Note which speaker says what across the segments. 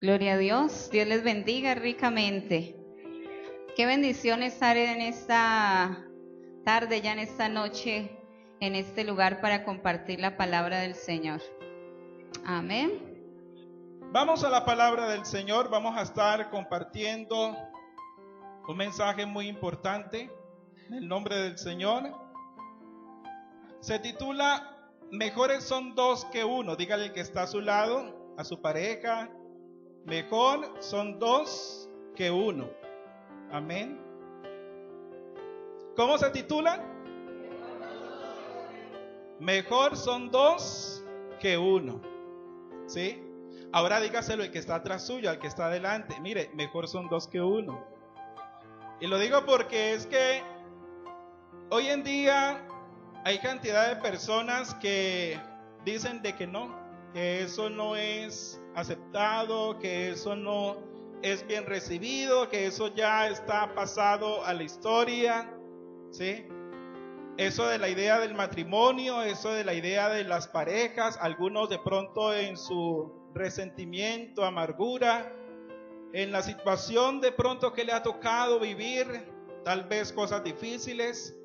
Speaker 1: Gloria a Dios, Dios les bendiga ricamente. Qué bendición estar en esta tarde, ya en esta noche, en este lugar para compartir la palabra del Señor. Amén.
Speaker 2: Vamos a la palabra del Señor, vamos a estar compartiendo un mensaje muy importante en el nombre del Señor. Se titula Mejores son dos que uno. Dígale al que está a su lado, a su pareja, mejor son dos que uno. Amén. ¿Cómo se titula? Mejor son dos que uno. ¿Sí? Ahora dígaselo al que está atrás suyo, al que está adelante. Mire, mejor son dos que uno. Y lo digo porque es que hoy en día hay cantidad de personas que dicen de que no, que eso no es aceptado, que eso no es bien recibido, que eso ya está pasado a la historia, ¿sí? Eso de la idea del matrimonio, eso de la idea de las parejas, algunos de pronto en su resentimiento, amargura, en la situación de pronto que le ha tocado vivir, tal vez cosas difíciles,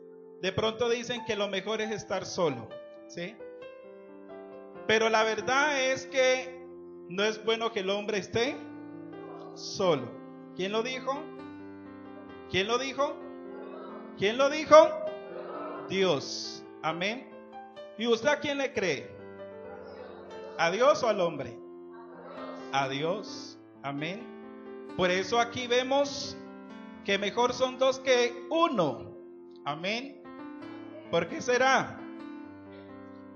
Speaker 2: de pronto dicen que lo mejor es estar solo, ¿sí? Pero la verdad es que no es bueno que el hombre esté solo. ¿Quién lo dijo? ¿Quién lo dijo? ¿Quién lo dijo? Dios. Amén. ¿Y usted a quién le cree? ¿A Dios o al hombre? A Dios. Amén. Por eso aquí vemos que mejor son dos que uno. Amén. ¿Por qué será?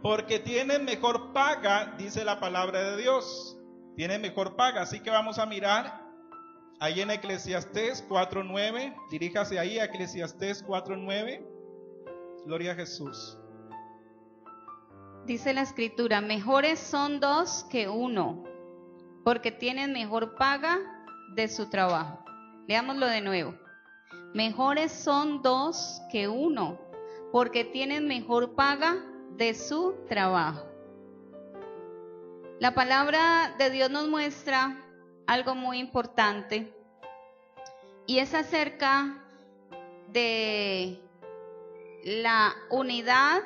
Speaker 2: Porque tienen mejor paga, dice la palabra de Dios. Tienen mejor paga. Así que vamos a mirar ahí en Eclesiastés 4:9. Diríjase ahí a Eclesiastés 4:9. Gloria a Jesús.
Speaker 1: Dice la escritura, mejores son dos que uno, porque tienen mejor paga de su trabajo. Leámoslo de nuevo. Mejores son dos que uno, porque tienen mejor paga de su trabajo. La palabra de Dios nos muestra algo muy importante, y es acerca de la unidad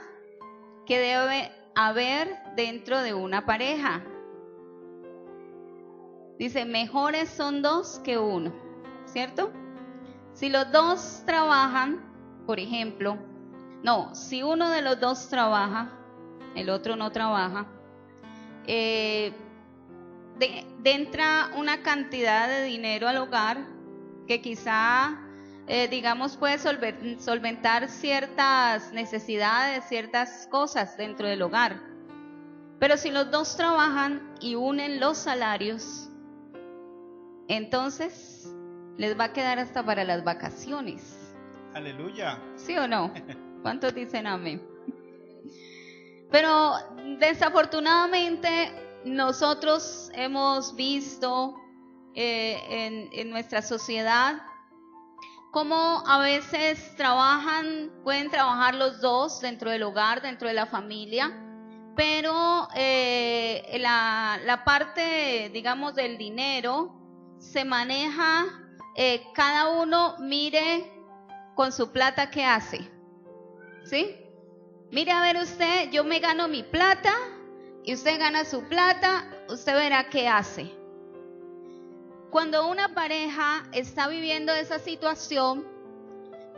Speaker 1: que debe haber dentro de una pareja. Dice, mejores son dos que uno, ¿cierto? Si los dos trabajan, por ejemplo, si uno de los dos trabaja, el otro no trabaja, entra una cantidad de dinero al hogar que quizá, puede solventar ciertas necesidades, ciertas cosas dentro del hogar. Pero si los dos trabajan y unen los salarios, entonces les va a quedar hasta para las vacaciones.
Speaker 2: Aleluya.
Speaker 1: ¿Sí o no? ¿Cuántos dicen amén? Pero desafortunadamente nosotros hemos visto en nuestra sociedad cómo a veces pueden trabajar los dos dentro del hogar, dentro de la familia, pero la parte, del dinero se maneja, cada uno mire con su plata qué hace, ¿sí? Mire a ver usted, yo me gano mi plata y usted gana su plata, usted verá qué hace. Cuando una pareja está viviendo esa situación,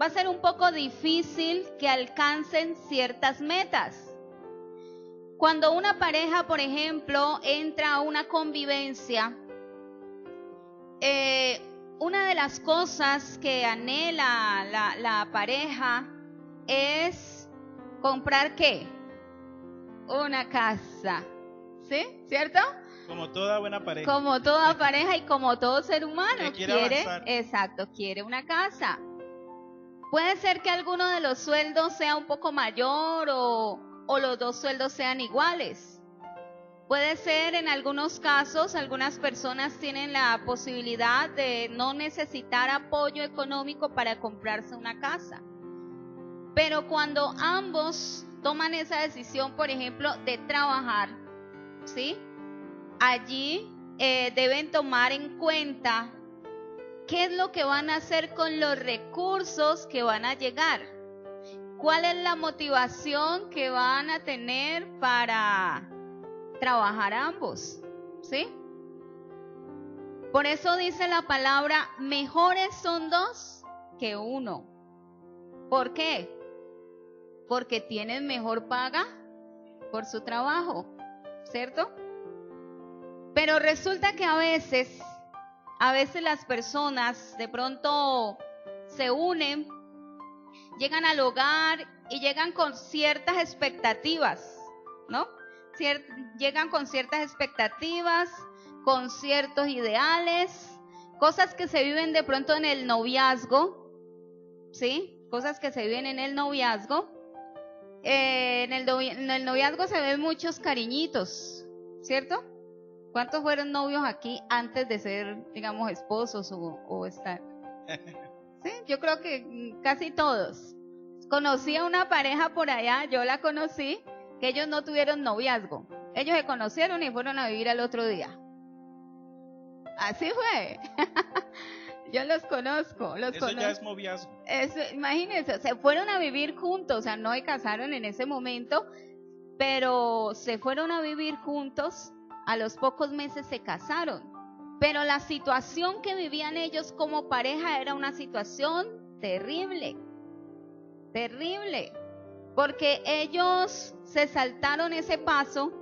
Speaker 1: va a ser un poco difícil que alcancen ciertas metas. Cuando una pareja, por ejemplo, entra a una convivencia, una de las cosas que anhela la pareja es comprar ¿qué? Una casa, ¿sí? ¿Cierto?
Speaker 2: Como toda buena pareja.
Speaker 1: Como toda pareja y como todo ser humano
Speaker 2: quiere
Speaker 1: una casa. Puede ser que alguno de los sueldos sea un poco mayor o los dos sueldos sean iguales. Puede ser, en algunos casos, algunas personas tienen la posibilidad de no necesitar apoyo económico para comprarse una casa. Pero cuando ambos toman esa decisión, por ejemplo, de trabajar, ¿sí? Allí deben tomar en cuenta qué es lo que van a hacer con los recursos que van a llegar. ¿Cuál es la motivación que van a tener para trabajar ambos? ¿Sí? Por eso dice la palabra, mejores son dos que uno. ¿Por qué? Porque tienen mejor paga por su trabajo, ¿cierto? Pero resulta que a veces las personas de pronto se unen, llegan al hogar y llegan con ciertas expectativas, ¿no? Llegan con ciertas expectativas, con ciertos ideales, cosas que se viven de pronto en el noviazgo, ¿sí? Cosas que se viven en el noviazgo. En el noviazgo se ven muchos cariñitos, ¿cierto? ¿Cuántos fueron novios aquí antes de ser, digamos, esposos o estar? Sí, yo creo que casi todos. Conocí a una pareja por allá, yo la conocí, que ellos no tuvieron noviazgo. Ellos se conocieron y fueron a vivir al otro día. Así fue. Yo los conozco. Eso
Speaker 2: ya es noviazgo.
Speaker 1: Imagínense, se fueron a vivir juntos, o sea, no se casaron en ese momento, pero se fueron a vivir juntos, a los pocos meses se casaron. Pero la situación que vivían ellos como pareja era una situación terrible, terrible, porque ellos se saltaron ese paso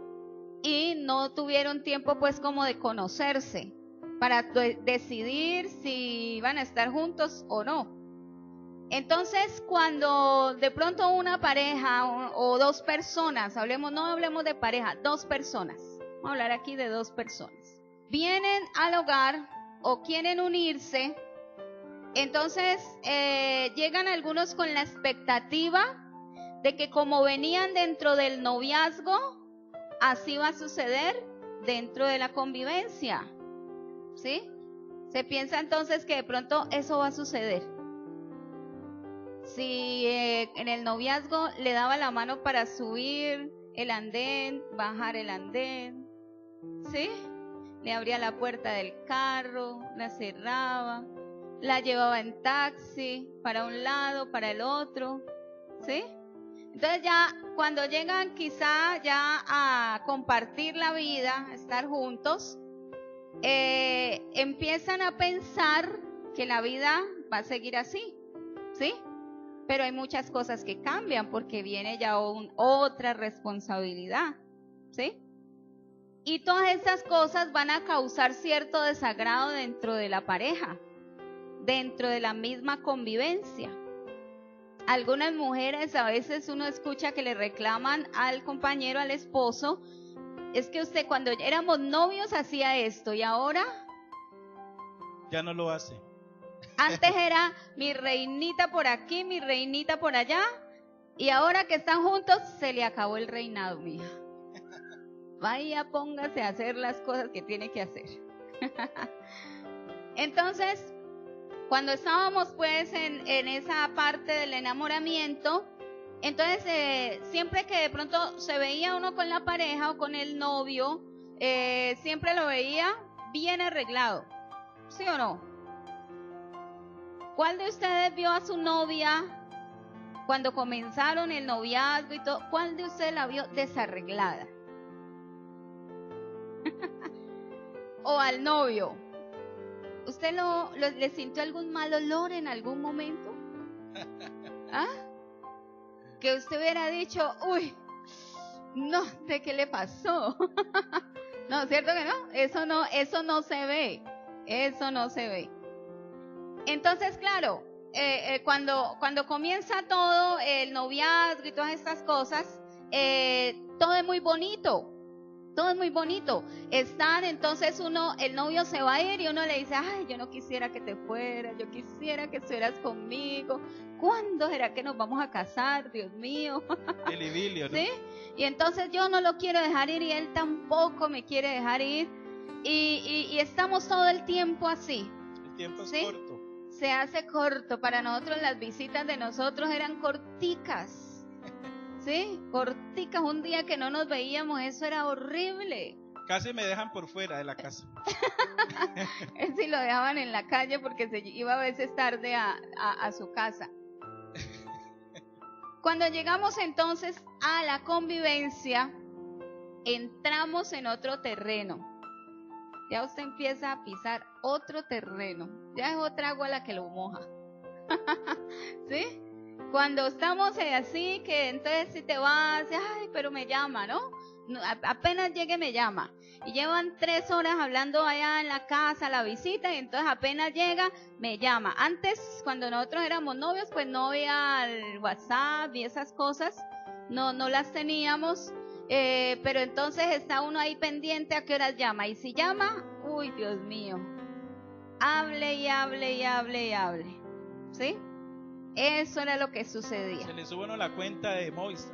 Speaker 1: y no tuvieron tiempo pues como de conocerse para decidir si iban a estar juntos o no. Entonces, cuando de pronto una pareja o dos personas, no hablemos de pareja, dos personas, vamos a hablar aquí de dos personas, vienen al hogar o quieren unirse, entonces llegan algunos con la expectativa de que como venían dentro del noviazgo, así va a suceder dentro de la convivencia. ¿Sí? Se piensa entonces que de pronto eso va a suceder. Si en el noviazgo le daba la mano para subir el andén, bajar el andén, ¿sí? Le abría la puerta del carro, la cerraba, la llevaba en taxi para un lado, para el otro, ¿sí? Entonces ya cuando llegan quizá ya a compartir la vida, a estar juntos, empiezan a pensar que la vida va a seguir así, ¿sí? Pero hay muchas cosas que cambian porque viene ya otra responsabilidad, ¿sí? Y todas esas cosas van a causar cierto desagrado dentro de la pareja, dentro de la misma convivencia. Algunas mujeres a veces uno escucha que le reclaman al compañero, al esposo, es que usted cuando éramos novios hacía esto y ahora
Speaker 2: ya no lo hace.
Speaker 1: Antes era mi reinita por aquí, mi reinita por allá, y ahora que están juntos se le acabó el reinado, mija. Vaya, póngase a hacer las cosas que tiene que hacer. Entonces, cuando estábamos pues en esa parte del enamoramiento, entonces siempre que de pronto se veía uno con la pareja o con el novio, siempre lo veía bien arreglado, ¿sí o no? ¿Cuál de ustedes vio a su novia cuando comenzaron el noviazgo y todo? ¿Cuál de ustedes la vio desarreglada? ¿O al novio? ¿Usted le sintió algún mal olor en algún momento? ¿Ah? Que usted hubiera dicho, uy, no, ¿de qué le pasó? No, ¿cierto que no? Eso no se ve. Eso no se ve. Entonces, claro, cuando comienza todo el noviazgo y todas estas cosas, todo es muy bonito. Todo es muy bonito. Entonces el novio se va a ir y uno le dice, ay, yo no quisiera que te fueras, yo quisiera que estuvieras conmigo. ¿Cuándo será que nos vamos a casar, Dios mío?
Speaker 2: El idilio, ¿no?
Speaker 1: ¿Sí? Y entonces yo no lo quiero dejar ir y él tampoco me quiere dejar ir. Y estamos todo el tiempo así.
Speaker 2: El tiempo es
Speaker 1: ¿sí?
Speaker 2: corto.
Speaker 1: Se hace corto. Para nosotros las visitas de nosotros eran corticas. ¿Sí? Corticas, un día que no nos veíamos, eso era horrible.
Speaker 2: Casi me dejan por fuera de la casa.
Speaker 1: Él sí lo dejaban en la calle porque se iba a veces tarde a su casa. Cuando llegamos entonces a la convivencia, entramos en otro terreno. Ya usted empieza a pisar otro terreno. Ya es otra agua la que lo moja. ¿Sí? Cuando estamos así, que entonces si te vas, ay, pero me llama, ¿no? Apenas llegue me llama. Y llevan 3 horas hablando allá en la casa, la visita, y entonces apenas llega, me llama. Antes, cuando nosotros éramos novios, pues no había el WhatsApp y esas cosas, no las teníamos. Pero entonces está uno ahí pendiente a qué horas llama. Y si llama, uy, Dios mío, hable y hable y hable y hable. ¿Sí? Eso era lo que sucedía.
Speaker 2: Se le sube uno la cuenta de Moisés.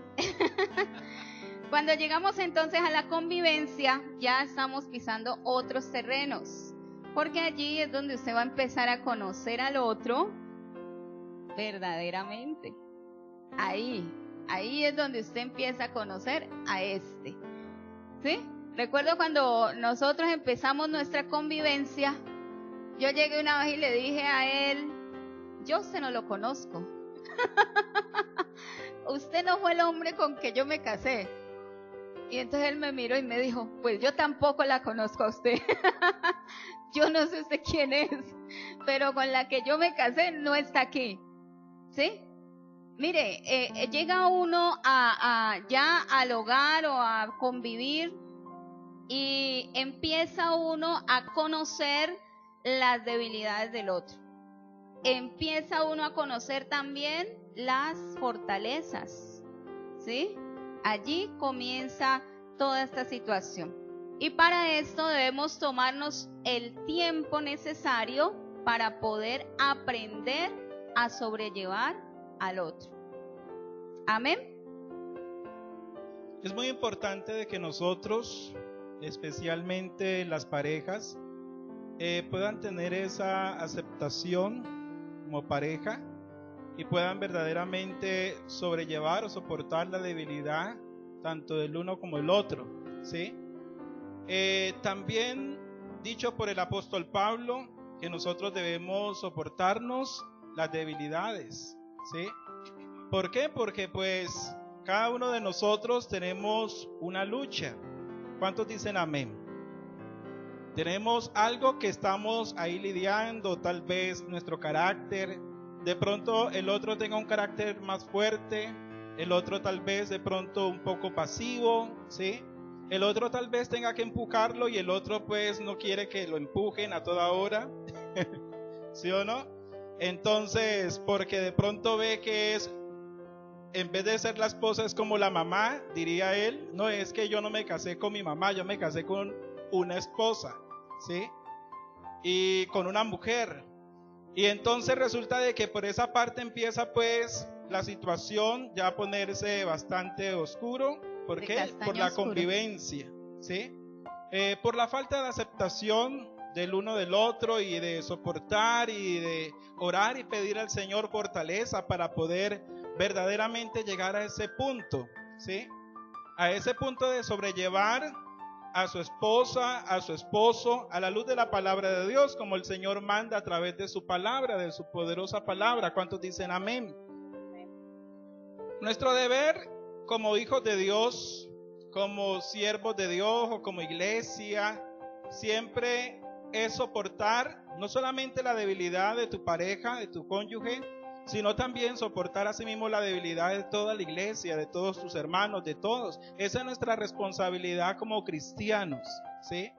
Speaker 1: Cuando llegamos entonces a la convivencia, ya estamos pisando otros terrenos, porque allí es donde usted va a empezar a conocer al otro verdaderamente. Ahí es donde usted empieza a conocer a este. ¿Sí? Recuerdo cuando nosotros empezamos nuestra convivencia, yo llegué una vez y le dije a él, yo usted no lo conozco. Usted no fue el hombre con que yo me casé. Y entonces él me miró y me dijo, pues yo tampoco la conozco a usted. Yo no sé usted quién es, pero con la que yo me casé no está aquí. ¿Sí? Mire, llega uno ya al hogar o a convivir y empieza uno a conocer las debilidades del otro. Empieza uno a conocer también las fortalezas. ¿Sí? Allí comienza toda esta situación. Y para esto debemos tomarnos el tiempo necesario para poder aprender a sobrellevar al otro. Amén.
Speaker 2: Es muy importante de que nosotros, especialmente las parejas, puedan tener esa aceptación como pareja y puedan verdaderamente sobrellevar o soportar la debilidad tanto del uno como el otro, ¿sí? También dicho por el apóstol Pablo que nosotros debemos soportarnos las debilidades, ¿sí? ¿Por qué? Porque pues cada uno de nosotros tenemos una lucha. ¿Cuántos dicen amén? Tenemos algo que estamos ahí lidiando, tal vez nuestro carácter. De pronto el otro tenga un carácter más fuerte, el otro tal vez de pronto un poco pasivo, ¿sí? El otro tal vez tenga que empujarlo y el otro pues no quiere que lo empujen a toda hora, ¿sí o no? Entonces, porque de pronto ve que es, en vez de ser la esposa es como la mamá, diría él, no, es que yo no me casé con mi mamá, yo me casé con una esposa, ¿sí? Y con una mujer. Y entonces resulta de que por esa parte empieza pues la situación ya a ponerse bastante oscuro. ¿Por qué? Por la convivencia, ¿sí? Por la falta de aceptación del uno del otro y de soportar y de orar y pedir al Señor fortaleza para poder verdaderamente llegar a ese punto, ¿sí? A ese punto de sobrellevar a su esposa, a su esposo, a la luz de la palabra de Dios, como el Señor manda a través de su palabra, de su poderosa palabra. ¿Cuántos dicen amén? Nuestro deber como hijos de Dios, como siervos de Dios o como iglesia, siempre es soportar no solamente la debilidad de tu pareja, de tu cónyuge, sino también soportar asimismo la debilidad de toda la iglesia, de todos tus hermanos, de todos. Esa es nuestra responsabilidad como cristianos, ¿sí?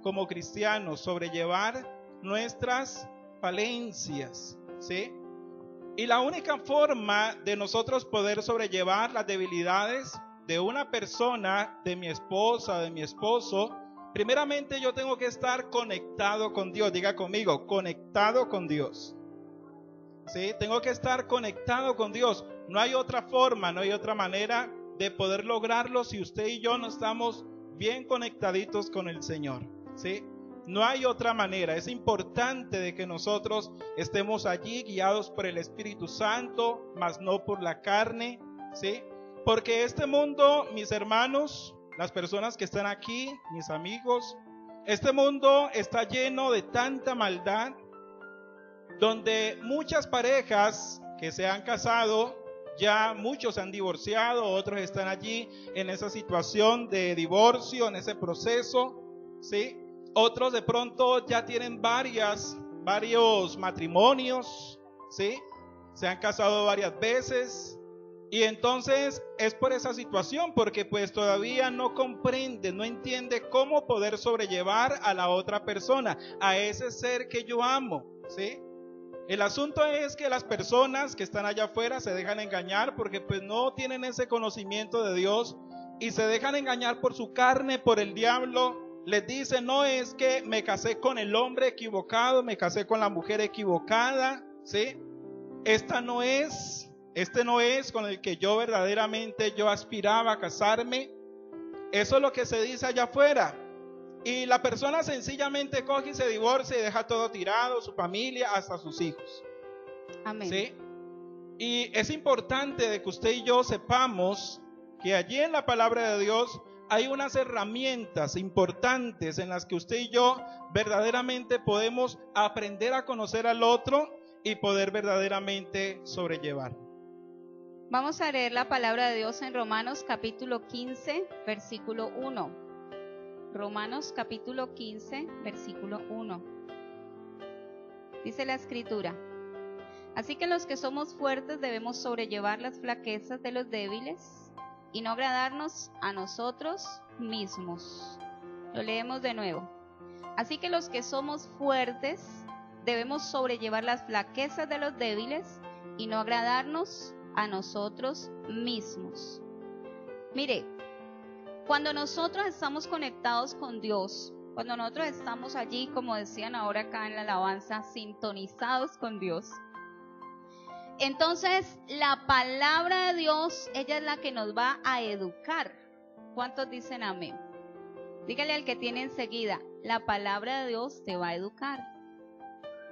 Speaker 2: Como cristianos, sobrellevar nuestras falencias, ¿sí? Y la única forma de nosotros poder sobrellevar las debilidades de una persona, de mi esposa, de mi esposo, primeramente yo tengo que estar conectado con Dios. Diga conmigo, conectado con Dios. ¿Sí? Tengo que estar conectado con Dios. No hay otra forma, no hay otra manera de poder lograrlo si usted y yo no estamos bien conectaditos con el Señor, ¿sí? No hay otra manera. Es importante de que nosotros estemos allí guiados por el Espíritu Santo, mas no por la carne, ¿sí? Porque este mundo, mis hermanos, las personas que están aquí, mis amigos, este mundo está lleno de tanta maldad, donde muchas parejas que se han casado, ya muchos se han divorciado, otros están allí en esa situación de divorcio, en ese proceso, ¿sí? Otros de pronto ya tienen varios matrimonios, ¿sí? Se han casado varias veces. Y entonces es por esa situación, porque pues todavía no comprende, no entiende cómo poder sobrellevar a la otra persona, a ese ser que yo amo, ¿sí? El asunto es que las personas que están allá afuera se dejan engañar porque pues no tienen ese conocimiento de Dios y se dejan engañar por su carne, por el diablo. Les dicen, no, es que me casé con el hombre equivocado, me casé con la mujer equivocada, ¿sí? Este no es con el que yo verdaderamente aspiraba a casarme. Eso es lo que se dice allá afuera. Y la persona sencillamente coge y se divorcia y deja todo tirado, su familia, hasta sus hijos.
Speaker 1: Amén.
Speaker 2: ¿Sí? Y es importante de que usted y yo sepamos que allí en la palabra de Dios hay unas herramientas importantes en las que usted y yo verdaderamente podemos aprender a conocer al otro y poder verdaderamente sobrellevar.
Speaker 1: Vamos a leer la palabra de Dios en Romanos capítulo 15, versículo 1. Romanos capítulo 15, versículo 1. Dice la escritura: así que los que somos fuertes debemos sobrellevar las flaquezas de los débiles y no agradarnos a nosotros mismos. Lo leemos de nuevo. Así que los que somos fuertes debemos sobrellevar las flaquezas de los débiles y no agradarnos a nosotros mismos. Mire, cuando nosotros estamos conectados con Dios, cuando nosotros estamos allí, como decían ahora acá en la alabanza, sintonizados con Dios, entonces la palabra de Dios, ella es la que nos va a educar. ¿Cuántos dicen amén? Dígale al que tiene enseguida, la palabra de Dios te va a educar.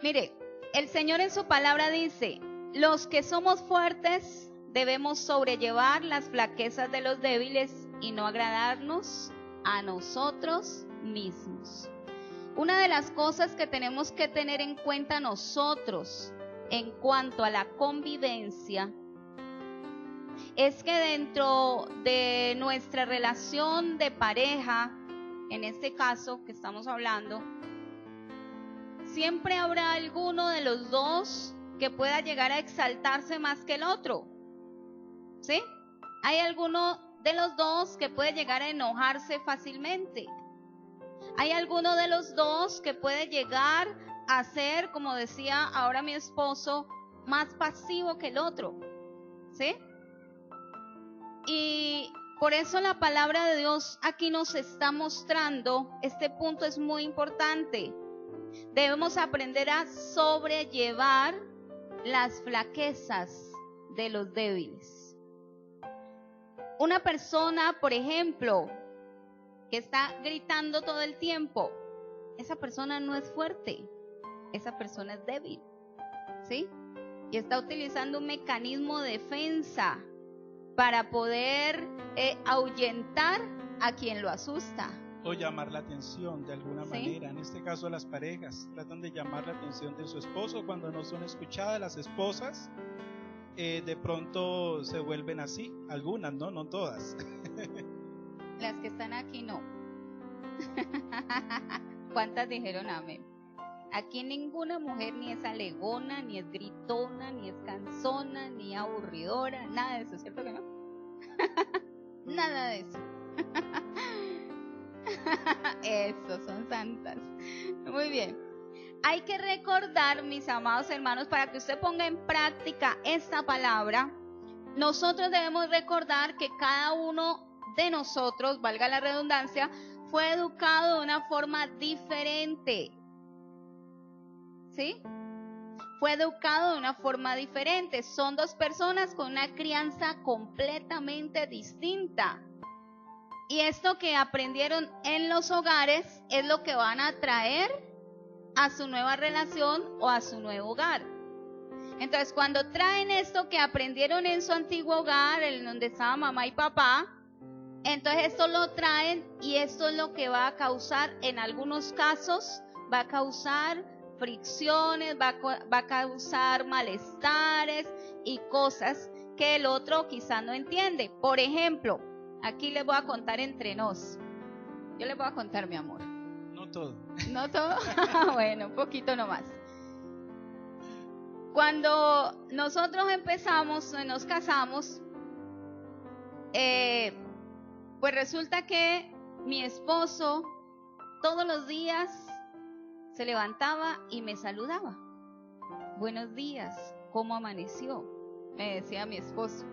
Speaker 1: Mire, el Señor en su palabra dice, los que somos fuertes debemos sobrellevar las flaquezas de los débiles y no agradarnos a nosotros mismos. Una de las cosas que tenemos que tener en cuenta nosotros en cuanto a la convivencia es que dentro de nuestra relación de pareja, en este caso que estamos hablando, siempre habrá alguno de los dos que pueda llegar a exaltarse más que el otro, ¿sí? Hay alguno de los dos que puede llegar a enojarse fácilmente. Hay alguno de los dos que puede llegar a ser, como decía ahora mi esposo, más pasivo que el otro, ¿sí? Y por eso la palabra de Dios aquí nos está mostrando, este punto es muy importante. Debemos aprender a sobrellevar las flaquezas de los débiles. Una persona, por ejemplo, que está gritando todo el tiempo, esa persona no es fuerte, esa persona es débil, ¿sí? Y está utilizando un mecanismo de defensa para poder ahuyentar a quien lo asusta.
Speaker 2: O llamar la atención de alguna manera. En este caso las parejas tratan de llamar la atención de su esposo. Cuando no son escuchadas las esposas, de pronto se vuelven así. Algunas, no todas.
Speaker 1: Las que están aquí no. ¿Cuántas dijeron amén? Aquí ninguna mujer ni es alegona, ni es gritona, ni es cansona, ni aburridora, nada de eso, ¿cierto que no? Nada de eso. Eso, son santas. Muy bien. Hay que recordar, mis amados hermanos, para que usted ponga en práctica esta palabra, nosotros debemos recordar que cada uno de nosotros, valga la redundancia, fue educado de una forma diferente. ¿Sí? Fue educado de una forma diferente. Son dos personas con una crianza completamente distinta. Y esto que aprendieron en los hogares es lo que van a traer a su nueva relación o a su nuevo hogar. Entonces, cuando traen esto que aprendieron en su antiguo hogar, en donde estaba mamá y papá, Entonces esto lo traen y esto es lo que va a causar, en algunos casos, va a causar fricciones, va a causar malestares y cosas que el otro quizá no entiende. Por ejemplo, aquí les voy a contar entre nos. Yo les voy a contar, mi amor.
Speaker 2: No todo.
Speaker 1: ¿No todo? Bueno, un poquito nomás. Cuando nosotros empezamos, nos casamos, pues resulta que mi esposo todos los días se levantaba y me saludaba. Buenos días, ¿cómo amaneció? Me decía mi esposo.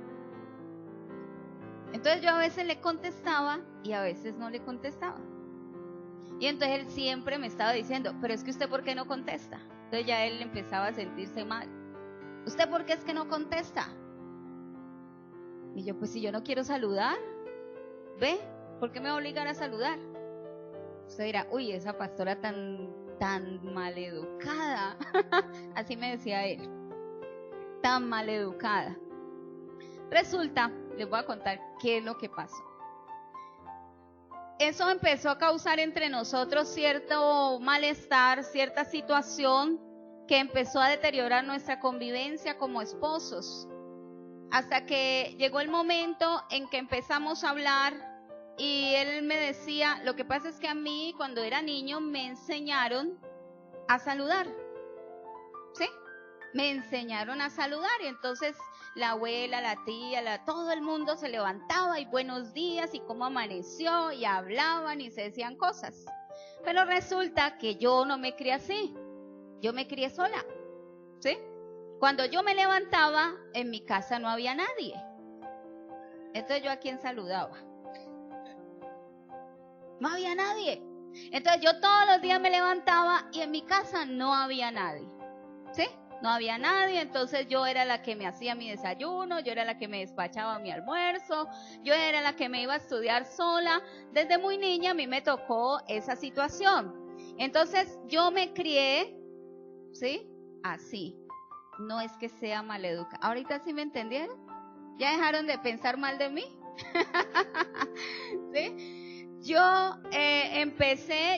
Speaker 1: Entonces yo a veces le contestaba y a veces no le contestaba. Y entonces él siempre me estaba diciendo, pero es que usted ¿por qué no contesta? Entonces ya él empezaba a sentirse mal. ¿Usted por qué es que no contesta? Y yo, pues si yo no quiero saludar, ¿ve? ¿Por qué me va a obligar a saludar? Usted dirá, uy, esa pastora tan maleducada. Así me decía él, tan maleducada. Resulta, les voy a contar qué es lo que pasó. Eso empezó a causar entre nosotros cierto malestar, cierta situación que empezó a deteriorar nuestra convivencia como esposos. Hasta que llegó el momento en que empezamos a hablar y él me decía, lo que pasa es que a mí cuando era niño me enseñaron a saludar, ¿sí? Me enseñaron a saludar y entonces la abuela, la tía, todo el mundo se levantaba y buenos días y cómo amaneció y hablaban y se decían cosas. Pero resulta que yo no me crié así, yo me crié sola, ¿sí? Cuando yo me levantaba, en mi casa no había nadie. Entonces yo a quién saludaba. No había nadie. Entonces yo todos los días me levantaba y en mi casa no había nadie, ¿sí? No había nadie, entonces yo era la que me hacía mi desayuno, yo era la que me despachaba mi almuerzo, yo era la que me iba a estudiar sola. Desde muy niña a mí me tocó esa situación. Entonces yo me crié, ¿sí? Así. No es que sea maleducada. ¿Ahorita sí me entendieron? ¿Ya dejaron de pensar mal de mí? ¿Sí? Yo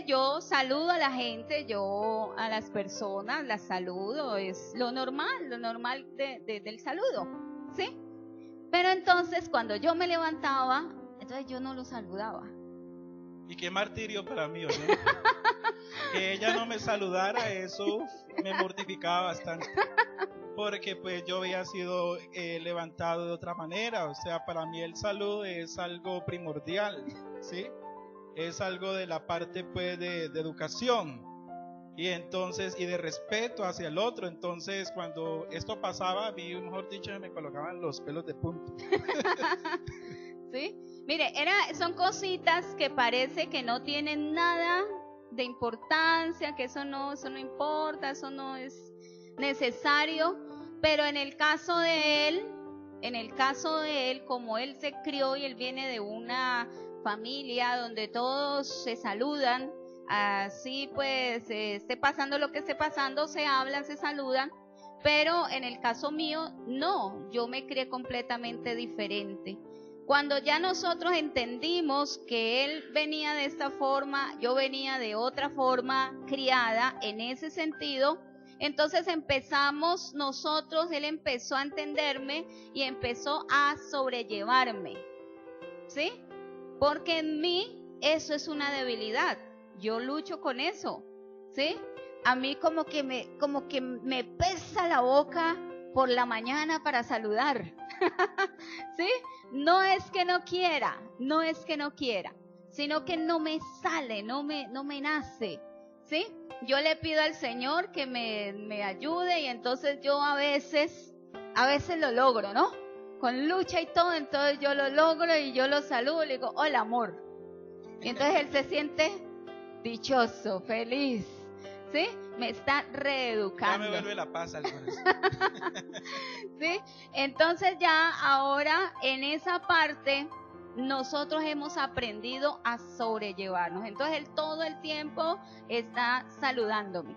Speaker 1: yo saludo a la gente, yo a las personas las saludo, es lo normal del saludo, ¿sí? Pero entonces cuando yo me levantaba, entonces yo no lo saludaba.
Speaker 2: Y qué martirio para mí, ¿no? Que ella no me saludara, eso me mortificaba bastante. Porque pues yo había sido levantado de otra manera, o sea, para mí el saludo es algo primordial, ¿sí? Es algo de la parte pues de educación y entonces y de respeto hacia el otro. Entonces cuando esto pasaba, a mí mejor dicho me colocaban los pelos de punta.
Speaker 1: ¿Sí? Mire, son cositas que parece que no tienen nada de importancia, que eso no importa, eso no es necesario, pero en el caso de él, como él se crió y él viene de una familia donde todos se saludan, así pues esté pasando lo que esté pasando, se hablan, se saludan, pero en el caso mío no, yo me crié completamente diferente. Cuando ya nosotros entendimos que él venía de esta forma, yo venía de otra forma, criada en ese sentido, entonces él empezó a entenderme y empezó a sobrellevarme, ¿sí? Porque en mí eso es una debilidad. Yo lucho con eso, ¿sí? A mí como que me pesa la boca por la mañana para saludar, ¿sí? No es que no quiera, sino que no me sale, no me nace, ¿sí? Yo le pido al Señor que me ayude y entonces yo a veces lo logro, ¿no? Con lucha y todo, entonces yo lo logro y yo lo saludo, le digo, hola amor. Y entonces él se siente dichoso, feliz, ¿sí? Me está reeducando.
Speaker 2: Ya me vuelve la paz al corazón.
Speaker 1: ¿Sí? Entonces ya ahora en esa parte nosotros hemos aprendido a sobrellevarnos. Entonces él todo el tiempo está saludándome.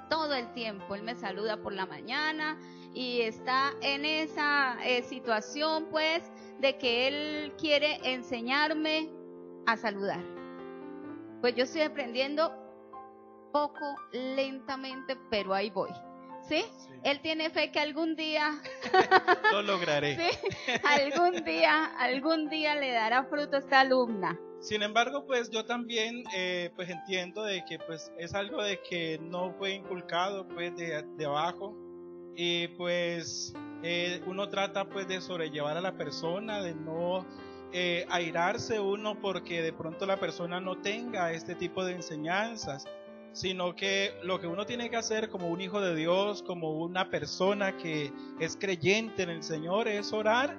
Speaker 1: Todo el tiempo él me saluda por la mañana y está en esa situación, pues, de que él quiere enseñarme a saludar. Pues yo estoy aprendiendo poco, lentamente, pero ahí voy. ¿Sí? Sí. Él tiene fe que algún día
Speaker 2: lo lograré.
Speaker 1: ¿Sí? Algún día le dará fruto a esta alumna.
Speaker 2: Sin embargo, pues yo también pues entiendo de que pues es algo de que no fue inculcado pues de abajo, y pues uno trata pues de sobrellevar a la persona, de no airarse uno porque de pronto la persona no tenga este tipo de enseñanzas, sino que lo que uno tiene que hacer como un hijo de Dios, como una persona que es creyente en el Señor, es orar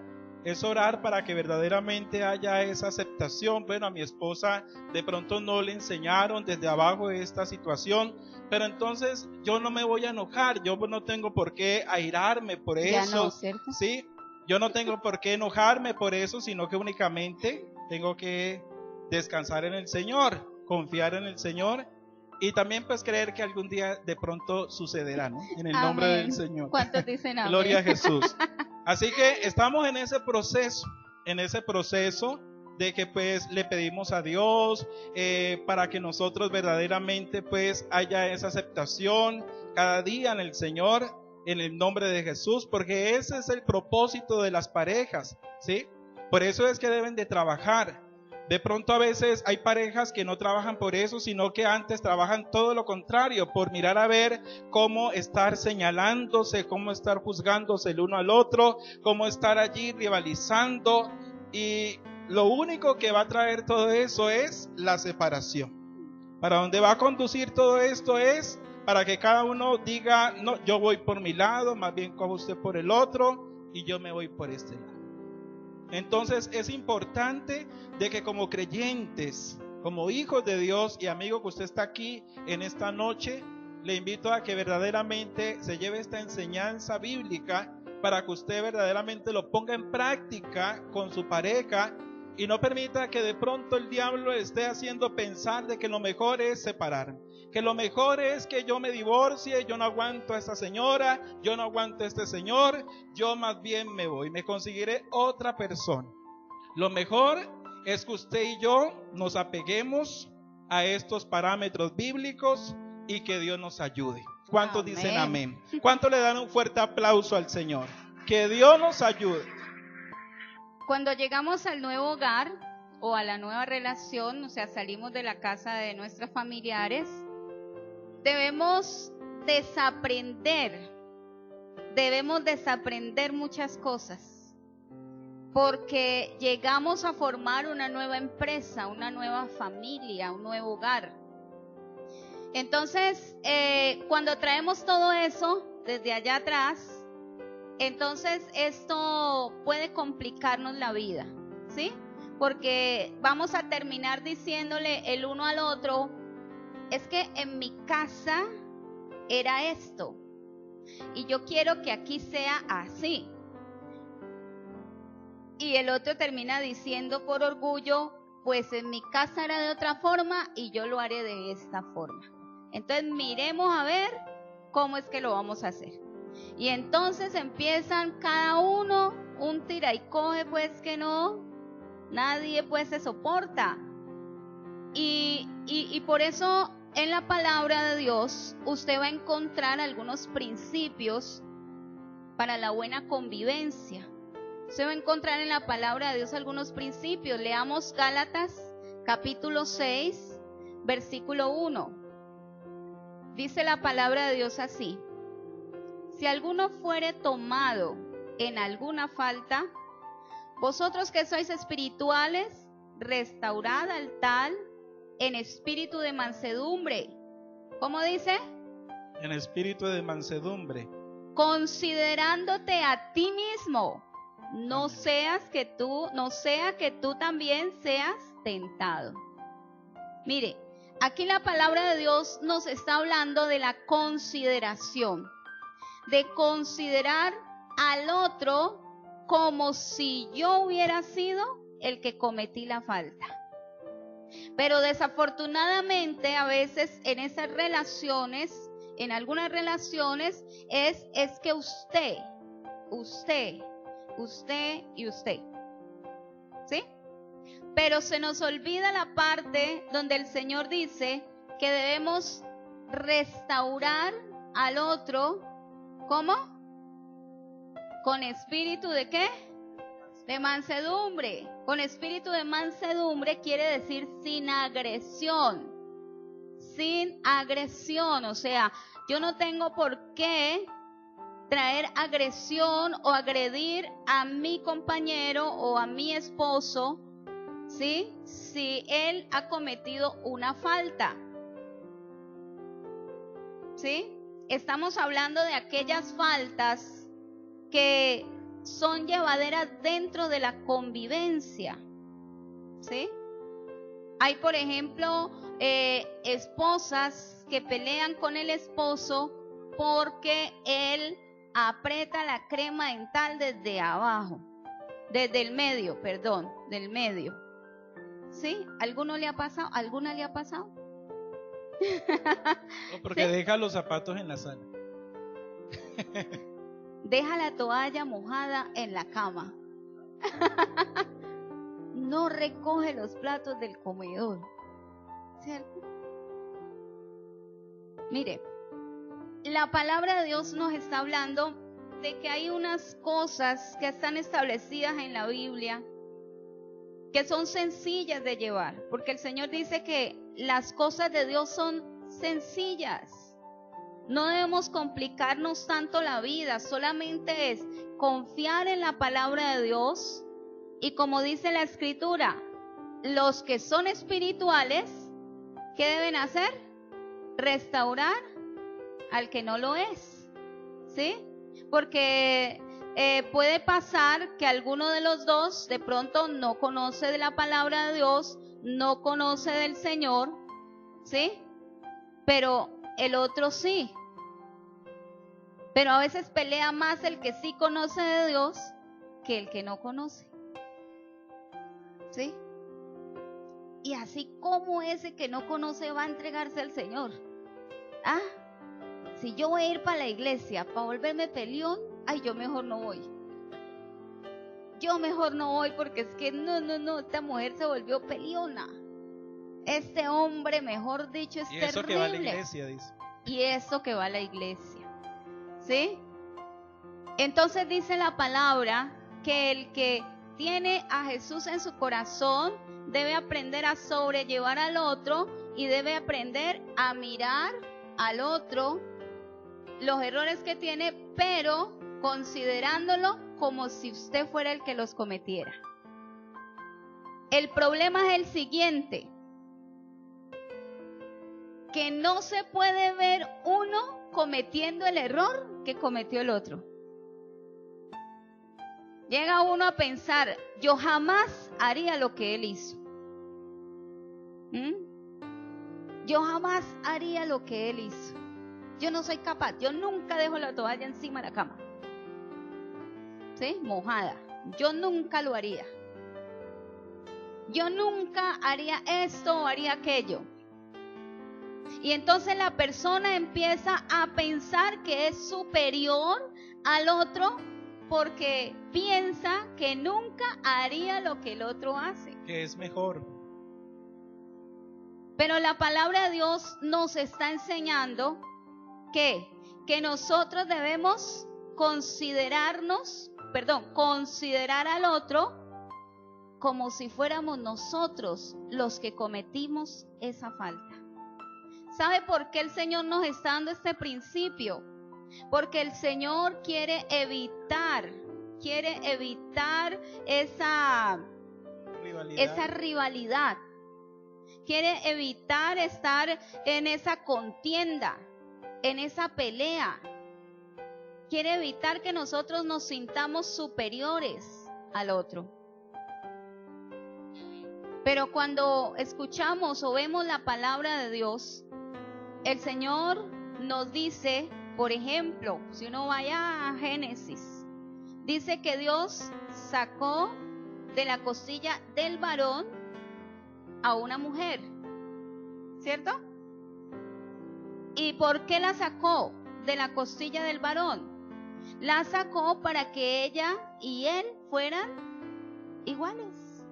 Speaker 2: para que verdaderamente haya esa aceptación. Bueno, a mi esposa de pronto no le enseñaron desde abajo esta situación, pero entonces yo no me voy a enojar, yo no tengo por qué airarme por eso,
Speaker 1: ya no, ¿cierto?
Speaker 2: ¿sí? Yo no tengo por qué enojarme por eso, sino que únicamente tengo que descansar en el Señor, confiar en el Señor. Y también pues creer que algún día de pronto sucederá, ¿no? En el nombre del Señor.
Speaker 1: ¿Cuántos dicen amén?
Speaker 2: Gloria a Jesús. Así que estamos en ese proceso de que pues le pedimos a Dios para que nosotros verdaderamente pues haya esa aceptación cada día en el Señor, en el nombre de Jesús, porque ese es el propósito de las parejas, ¿sí? Por eso es que deben de trabajar. De pronto a veces hay parejas que no trabajan por eso, sino que antes trabajan todo lo contrario, por mirar a ver cómo estar señalándose, cómo estar juzgándose el uno al otro, cómo estar allí rivalizando, y lo único que va a traer todo eso es la separación. Para dónde va a conducir todo esto es para que cada uno diga, no, yo voy por mi lado, más bien coja usted por el otro y yo me voy por este lado. Entonces es importante de que como creyentes, como hijos de Dios y amigo que usted está aquí en esta noche, le invito a que verdaderamente se lleve esta enseñanza bíblica para que usted verdaderamente lo ponga en práctica con su pareja y no permita que de pronto el diablo le esté haciendo pensar de que lo mejor es separar, que lo mejor es que yo me divorcie, yo no aguanto a esta señora, yo no aguanto a este señor, yo más bien me voy, me conseguiré otra persona. Lo mejor es que usted y yo nos apeguemos a estos parámetros bíblicos y que Dios nos ayude. ¿Cuántos amén dicen amén? ¿Cuántos le dan un fuerte aplauso al Señor? Que Dios nos ayude.
Speaker 1: Cuando llegamos al nuevo hogar o a la nueva relación, o sea, salimos de la casa de nuestros familiares, debemos desaprender muchas cosas, porque llegamos a formar una nueva empresa, una nueva familia, un nuevo hogar. Entonces, cuando traemos todo eso desde allá atrás, entonces esto puede complicarnos la vida, ¿sí? Porque vamos a terminar diciéndole el uno al otro, es que en mi casa era esto y yo quiero que aquí sea así. Y el otro termina diciendo por orgullo, pues en mi casa era de otra forma y yo lo haré de esta forma. Entonces miremos a ver cómo es que lo vamos a hacer. Y entonces empiezan cada uno un tira y coge, pues que no, nadie pues se soporta. Y por eso en la palabra de Dios usted va a encontrar algunos principios para la buena convivencia. Usted va a encontrar en la palabra de Dios algunos principios. Leamos Gálatas capítulo 6, versículo 1. Dice la palabra de Dios así: si alguno fuere tomado en alguna falta, vosotros que sois espirituales, restaurad al tal en espíritu de mansedumbre. ¿Cómo dice?
Speaker 2: En espíritu de mansedumbre.
Speaker 1: Considerándote a ti mismo, no sea que tú también seas tentado. Mire, aquí la palabra de Dios nos está hablando de la consideración, de considerar al otro como si yo hubiera sido el que cometí la falta. Pero desafortunadamente a veces en esas relaciones en algunas relaciones es que usted y usted. ¿Sí? Pero se nos olvida la parte donde el Señor dice que debemos restaurar al otro, ¿cómo? Con espíritu ¿de qué? De mansedumbre. Con espíritu de mansedumbre quiere decir sin agresión. Sin agresión, o sea, yo no tengo por qué traer agresión o agredir a mi compañero o a mi esposo, ¿sí? Si él ha cometido una falta, ¿sí? Estamos hablando de aquellas faltas que son llevaderas dentro de la convivencia, ¿sí? Hay, por ejemplo, esposas que pelean con el esposo porque él aprieta la crema dental desde abajo, desde el medio, perdón, del medio. ¿Sí? ¿Alguno le ha pasado? ¿Alguna le ha pasado?
Speaker 2: No, porque
Speaker 1: ¿sí?
Speaker 2: deja los zapatos en la sala.
Speaker 1: Deja la toalla mojada en la cama. No recoge los platos del comedor. ¿Cierto? Mire, la palabra de Dios nos está hablando de que hay unas cosas que están establecidas en la Biblia que son sencillas de llevar, porque el Señor dice que las cosas de Dios son sencillas. No debemos complicarnos tanto la vida, solamente es confiar en la palabra de Dios y, como dice la Escritura, los que son espirituales, ¿qué deben hacer? Restaurar al que no lo es, ¿sí? Porque puede pasar que alguno de los dos de pronto no conoce de la palabra de Dios, no conoce del Señor, ¿sí? Pero el otro sí. Pero a veces pelea más el que sí conoce de Dios que el que no conoce, ¿sí? Y así como ese que no conoce va a entregarse al Señor. Ah, si yo voy a ir para la iglesia para volverme peleón, ay, yo mejor no voy. Yo mejor no voy porque es que no, esta mujer se volvió peleona. Este hombre, mejor dicho, es terrible. Y eso que va a la iglesia, dice. Y eso que va a la iglesia, ¿sí? Entonces dice la palabra que el que tiene a Jesús en su corazón debe aprender a sobrellevar al otro y debe aprender a mirar al otro los errores que tiene, pero considerándolo como si usted fuera el que los cometiera. El problema es el siguiente, que no se puede ver uno cometiendo el error que cometió el otro. Llega uno a pensar, yo jamás haría lo que él hizo. Yo jamás haría lo que él hizo. Yo no soy capaz, yo nunca dejo la toalla encima de la cama, ¿sí? Mojada. Yo nunca lo haría. Yo nunca haría esto o haría aquello. Y entonces la persona empieza a pensar que es superior al otro porque piensa que nunca haría lo que el otro hace.
Speaker 2: Que es mejor.
Speaker 1: Pero la palabra de Dios nos está enseñando que nosotros debemos considerar al otro como si fuéramos nosotros los que cometimos esa falta. ¿Sabe por qué el Señor nos está dando este principio? Porque el Señor quiere evitar esa rivalidad. Quiere evitar estar en esa contienda, en esa pelea. Quiere evitar que nosotros nos sintamos superiores al otro. Pero cuando escuchamos o vemos la palabra de Dios, el Señor nos dice, por ejemplo, si uno vaya a Génesis, dice que Dios sacó de la costilla del varón a una mujer, ¿cierto? ¿Y por qué la sacó de la costilla del varón? La sacó para que ella y él fueran iguales,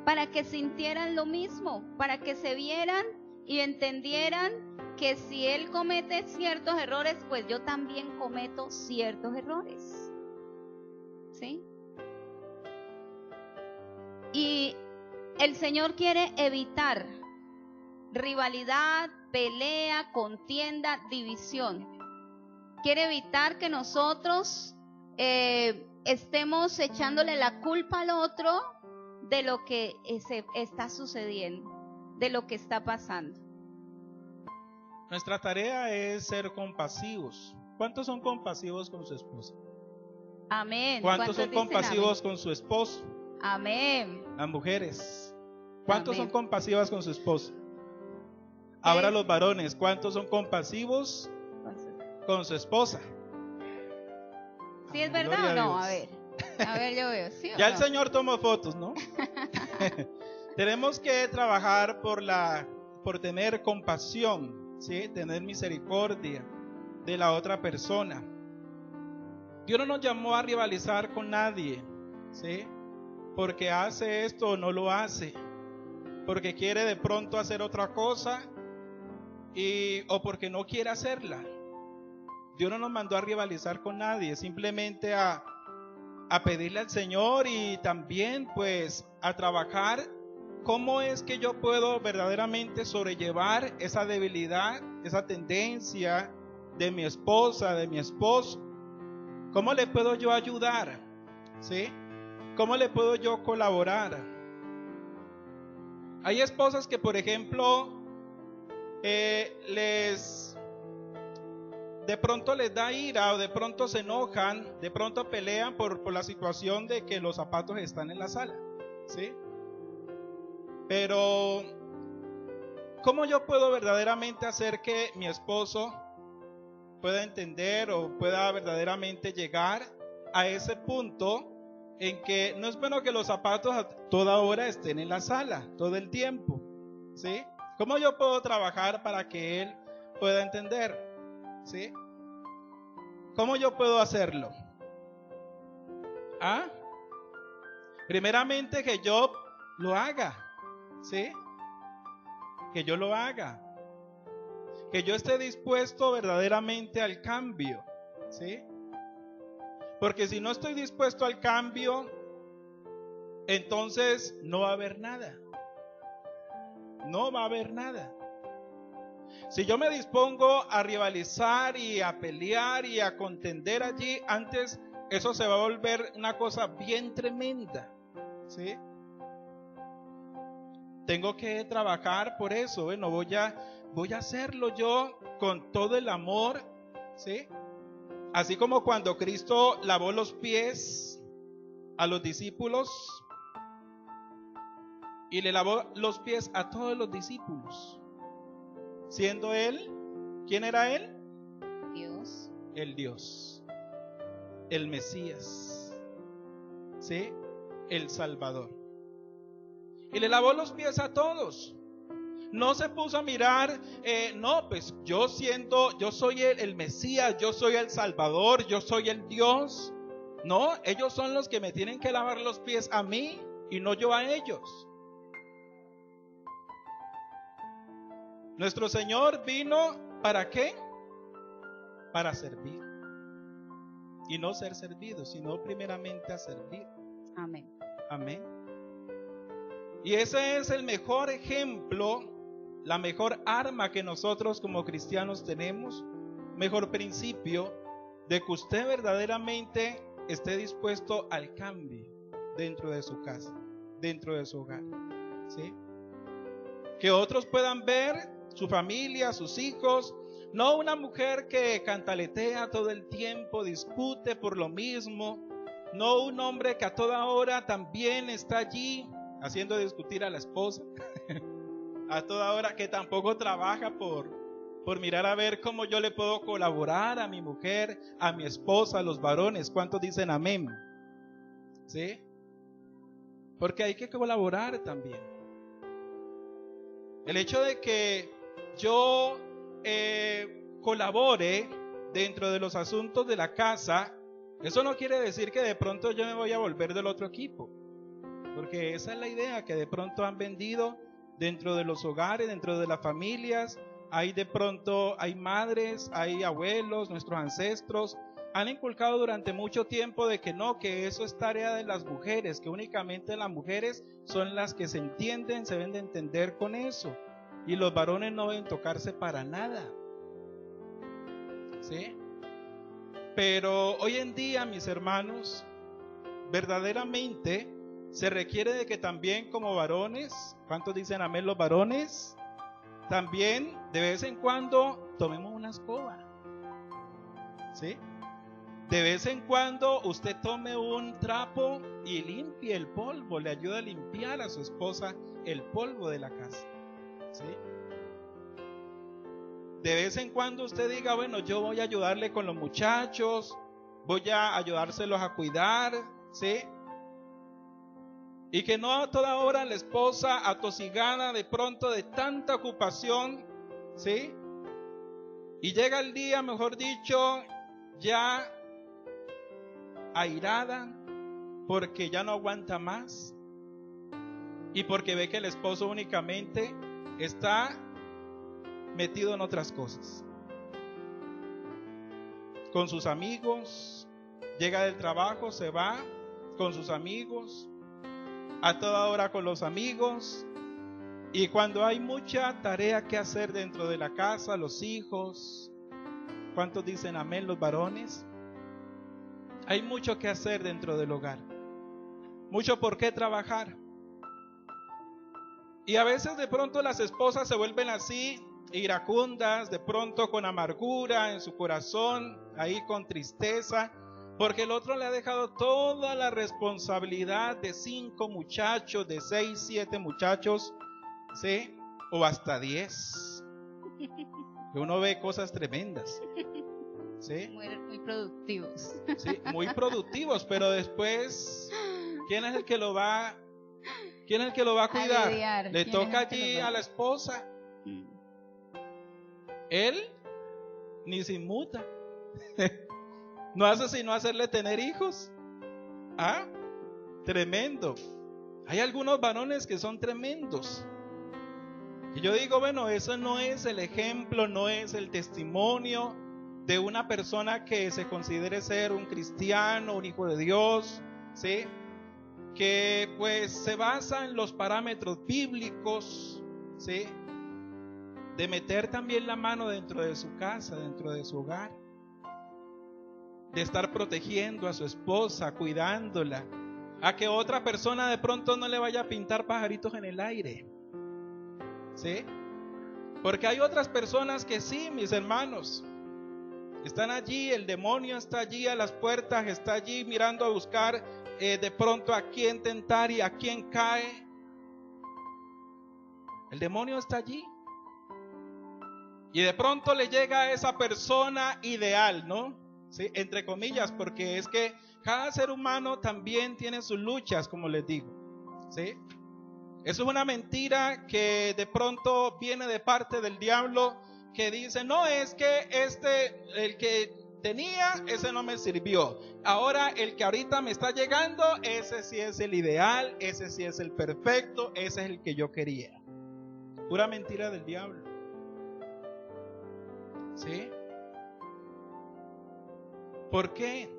Speaker 1: para que sintieran lo mismo, para que se vieran y entendieran que si él comete ciertos errores, pues yo también cometo ciertos errores. ¿Sí? Y el Señor quiere evitar rivalidad, pelea, contienda, división. Quiere evitar que nosotros estemos echándole la culpa al otro de lo que está sucediendo, de lo que está pasando.
Speaker 2: Nuestra tarea es ser compasivos. ¿Cuántos son compasivos con su esposa?
Speaker 1: Amén.
Speaker 2: ¿Cuántos son compasivos con su esposo?
Speaker 1: Amén.
Speaker 2: Las mujeres. ¿Cuántos
Speaker 1: Amén.
Speaker 2: son compasivas con su esposo? Ahora los varones, ¿cuántos son compasivos con su esposa?
Speaker 1: ¿Sí es verdad o no? A ver, yo veo. ¿Sí o
Speaker 2: ya
Speaker 1: no?
Speaker 2: el Señor tomó fotos, ¿no? Tenemos que trabajar por tener compasión, ¿sí? Tener misericordia de la otra persona. Dios no nos llamó a rivalizar con nadie, ¿sí? Porque hace esto o no lo hace, porque quiere de pronto hacer otra cosa o porque no quiere hacerla. Dios no nos mandó a rivalizar con nadie, simplemente a pedirle al Señor y también pues a trabajar cómo es que yo puedo verdaderamente sobrellevar esa debilidad, esa tendencia de mi esposa, de mi esposo. ¿Cómo le puedo yo ayudar? ¿Sí? ¿Cómo le puedo yo colaborar? Hay esposas que, por ejemplo, de pronto les da ira o de pronto se enojan, de pronto pelean por la situación de que los zapatos están en la sala, ¿sí? Pero ¿cómo yo puedo verdaderamente hacer que mi esposo pueda entender o pueda verdaderamente llegar a ese punto en que no es bueno que los zapatos a toda hora estén en la sala, todo el tiempo, ¿sí? ¿Cómo yo puedo trabajar para que él pueda entender? ¿Sí? ¿Cómo yo puedo hacerlo? Primeramente que yo lo haga, ¿sí? Que yo lo haga. Que yo esté dispuesto verdaderamente al cambio, ¿sí? Porque si no estoy dispuesto al cambio, entonces no va a haber nada. No va a haber nada. Si yo me dispongo a rivalizar y a pelear y a contender allí, antes eso se va a volver una cosa bien tremenda, ¿sí? Tengo que trabajar por eso. Bueno, voy a hacerlo yo con todo el amor, ¿sí? Así como cuando Cristo lavó los pies a los discípulos y le lavó los pies a todos los discípulos. Siendo Él, ¿quién era Él?
Speaker 1: Dios.
Speaker 2: El Dios, el Mesías, ¿sí? El Salvador. Y le lavó los pies a todos. No se puso a mirar, no, pues yo soy el Mesías, yo soy el Salvador, yo soy el Dios. No, ellos son los que me tienen que lavar los pies a mí y no yo a ellos. Nuestro Señor vino, ¿para qué? Para servir. Y no ser servido, sino primeramente a servir.
Speaker 1: Amén.
Speaker 2: Amén. Y ese es el mejor ejemplo, la mejor arma que nosotros como cristianos tenemos, mejor principio de que usted verdaderamente esté dispuesto al cambio dentro de su casa, dentro de su hogar, ¿sí? Que otros puedan ver su familia, sus hijos, no una mujer que cantaletea todo el tiempo, discute por lo mismo, no un hombre que a toda hora también está allí haciendo discutir a la esposa, a toda hora que tampoco trabaja por mirar a ver cómo yo le puedo colaborar a mi mujer, a mi esposa, a los varones. ¿Cuántos dicen amén? ¿Sí? Porque hay que colaborar también. El hecho de que yo colabore dentro de los asuntos de la casa, eso no quiere decir que de pronto yo me voy a volver del otro equipo, porque esa es la idea que de pronto han vendido dentro de los hogares, dentro de las familias. Hay madres, hay abuelos, nuestros ancestros han inculcado durante mucho tiempo de que no, que eso es tarea de las mujeres, que únicamente las mujeres son las que se entienden, se deben de entender con eso, y los varones no deben tocarse para nada, ¿sí? Pero hoy en día, mis hermanos, verdaderamente se requiere de que también como varones, ¿cuántos dicen amén los varones? También de vez en cuando tomemos una escoba, ¿sí? De vez en cuando usted tome un trapo y limpie el polvo, le ayuda a limpiar a su esposa el polvo de la casa, ¿sí? De vez en cuando usted diga, bueno, yo voy a ayudarle con los muchachos, voy a ayudárselos a cuidar, ¿sí? Y que no a toda hora la esposa atosigada de pronto de tanta ocupación, ¿sí? Y llega el día, mejor dicho, ya airada porque ya no aguanta más y porque ve que el esposo únicamente está metido en otras cosas, con sus amigos, llega del trabajo, se va con sus amigos, a toda hora con los amigos, y cuando hay mucha tarea que hacer dentro de la casa, los hijos, ¿cuántos dicen amén los varones? Hay mucho que hacer dentro del hogar, mucho por qué trabajar. Y a veces de pronto las esposas se vuelven así, iracundas, de pronto con amargura en su corazón, ahí con tristeza, porque el otro le ha dejado toda la responsabilidad de 5 muchachos, de 6, 7 muchachos, ¿sí? O hasta 10. Que uno ve cosas tremendas, ¿sí?
Speaker 1: Muy productivos.
Speaker 2: Sí, muy productivos, pero después, ¿quién es el que lo va a cuidar?
Speaker 1: Lidiar.
Speaker 2: Le toca allí a la esposa. Él ni se inmuta. No hace sino hacerle tener hijos. ¿Ah? Tremendo. Hay algunos varones que son tremendos. Y yo digo, bueno, eso no es el ejemplo, no es el testimonio de una persona que se considere ser un cristiano, un hijo de Dios, ¿sí? Que pues se basa en los parámetros bíblicos, ¿sí? De meter también la mano dentro de su casa, dentro de su hogar, de estar protegiendo a su esposa, cuidándola, a que otra persona de pronto no le vaya a pintar pajaritos en el aire, ¿sí? Porque hay otras personas que sí, mis hermanos, están allí, el demonio está allí a las puertas, está allí mirando a buscar de pronto a quién tentar y a quién cae. El demonio está allí. Y de pronto le llega a esa persona ideal, ¿no? ¿Sí? Entre comillas, porque es que cada ser humano también tiene sus luchas, como les digo, ¿sí? Eso es una mentira que de pronto viene de parte del diablo, que dice, no, es que el que tenía, ese no me sirvió. Ahora el que ahorita me está llegando, ese sí es el ideal, ese sí es el perfecto, ese es el que yo quería. Pura mentira del diablo. ¿Sí? ¿Por qué?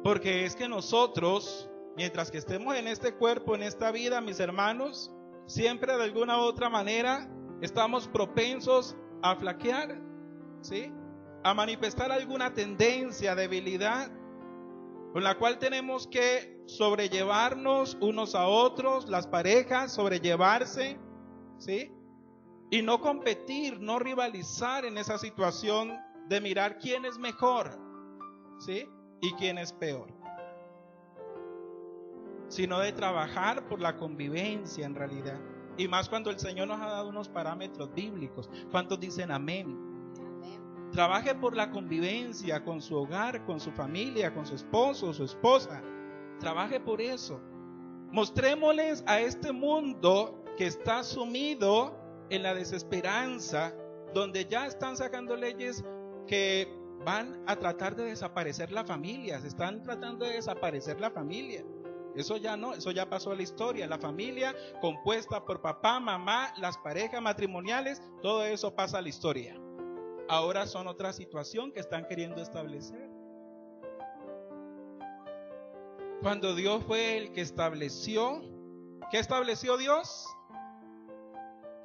Speaker 2: Porque es que nosotros, mientras que estemos en este cuerpo, en esta vida, mis hermanos, siempre de alguna u otra manera estamos propensos a flaquear, ¿sí? A manifestar alguna tendencia, debilidad, con la cual tenemos que sobrellevarnos unos a otros, las parejas, sobrellevarse, ¿sí? Y no competir, no rivalizar en esa situación de mirar quién es mejor, ¿sí? Y quién es peor, sino de trabajar por la convivencia en realidad. Y más cuando el Señor nos ha dado unos parámetros bíblicos. ¿Cuántos dicen amén? Amén. Trabaje por la convivencia con su hogar, con su familia, con su esposo, su esposa. Trabaje por eso. Mostrémosles a este mundo que está sumido en la desesperanza, donde ya están sacando leyes que van a tratar de desaparecer la familia, se están tratando de desaparecer la familia. Eso ya no, eso ya pasó a la historia. La familia compuesta por papá, mamá, las parejas matrimoniales, todo eso pasa a la historia. Ahora son otra situación que están queriendo establecer. Cuando Dios fue el que estableció, ¿qué estableció Dios?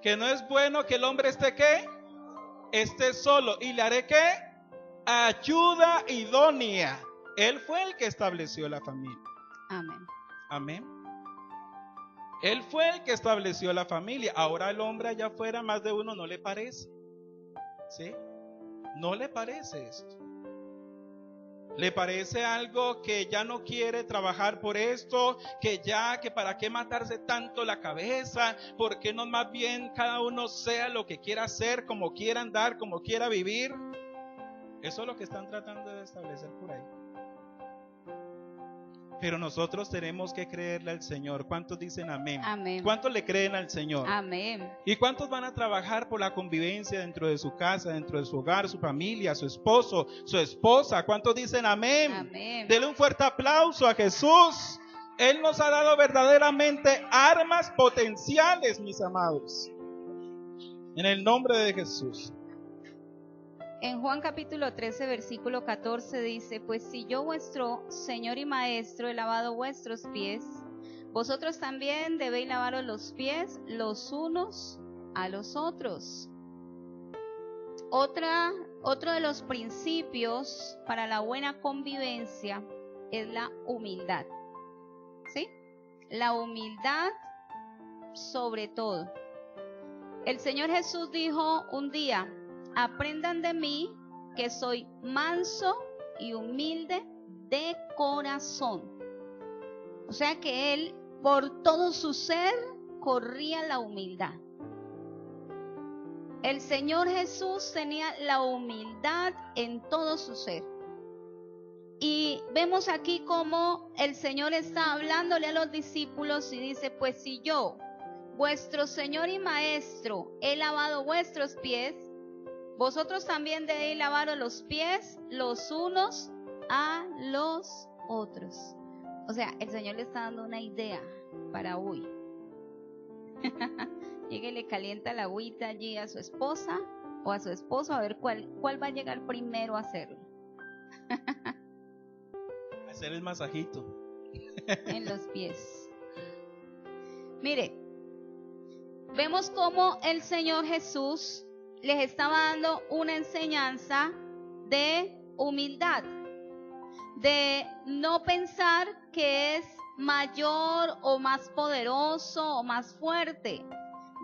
Speaker 2: Que no es bueno que el hombre esté ¿qué? Esté solo. ¿Y le haré qué? Ayuda idónea. Él fue el que estableció la familia.
Speaker 1: Amén.
Speaker 2: Amén. Él fue el que estableció la familia. Ahora el hombre allá afuera, más de uno, ¿no le parece? ¿Sí? ¿No le parece esto? ¿Le parece algo que ya no quiere trabajar por esto? Que para qué matarse tanto la cabeza, ¿por qué no más bien cada uno sea lo que quiera hacer, como quiera andar, como quiera vivir? Eso es lo que están tratando de establecer por ahí. Pero nosotros tenemos que creerle al Señor. ¿Cuántos dicen amén?
Speaker 1: Amén.
Speaker 2: ¿Cuántos le creen al Señor?
Speaker 1: Amén.
Speaker 2: ¿Y cuántos van a trabajar por la convivencia dentro de su casa, dentro de su hogar, su familia, su esposo, su esposa? ¿Cuántos dicen amén?
Speaker 1: Amén.
Speaker 2: Denle un fuerte aplauso a Jesús. Él nos ha dado verdaderamente armas potenciales, mis amados. En el nombre de Jesús.
Speaker 1: En Juan capítulo 13, versículo 14 dice: pues si yo, vuestro Señor y Maestro, he lavado vuestros pies, vosotros también debéis lavaros los pies los unos a los otros. Otro de los principios para la buena convivencia es la humildad. ¿Sí? La humildad sobre todo. El Señor Jesús dijo un día: aprendan de mí, que soy manso y humilde de corazón. O sea que Él, por todo su ser, corría la humildad. El Señor Jesús tenía la humildad en todo su ser. Y vemos aquí cómo el Señor está hablándole a los discípulos y dice: pues si yo, vuestro Señor y Maestro, he lavado vuestros pies, vosotros también debéis lavaros los pies los unos a los otros. O sea, el Señor le está dando una idea para hoy. Llegue y le calienta la agüita allí a su esposa o a su esposo, a ver cuál va a llegar primero a hacerlo.
Speaker 2: Hacer el masajito
Speaker 1: en los pies. Mire, vemos cómo el Señor Jesús les estaba dando una enseñanza de humildad, de no pensar que es mayor o más poderoso o más fuerte.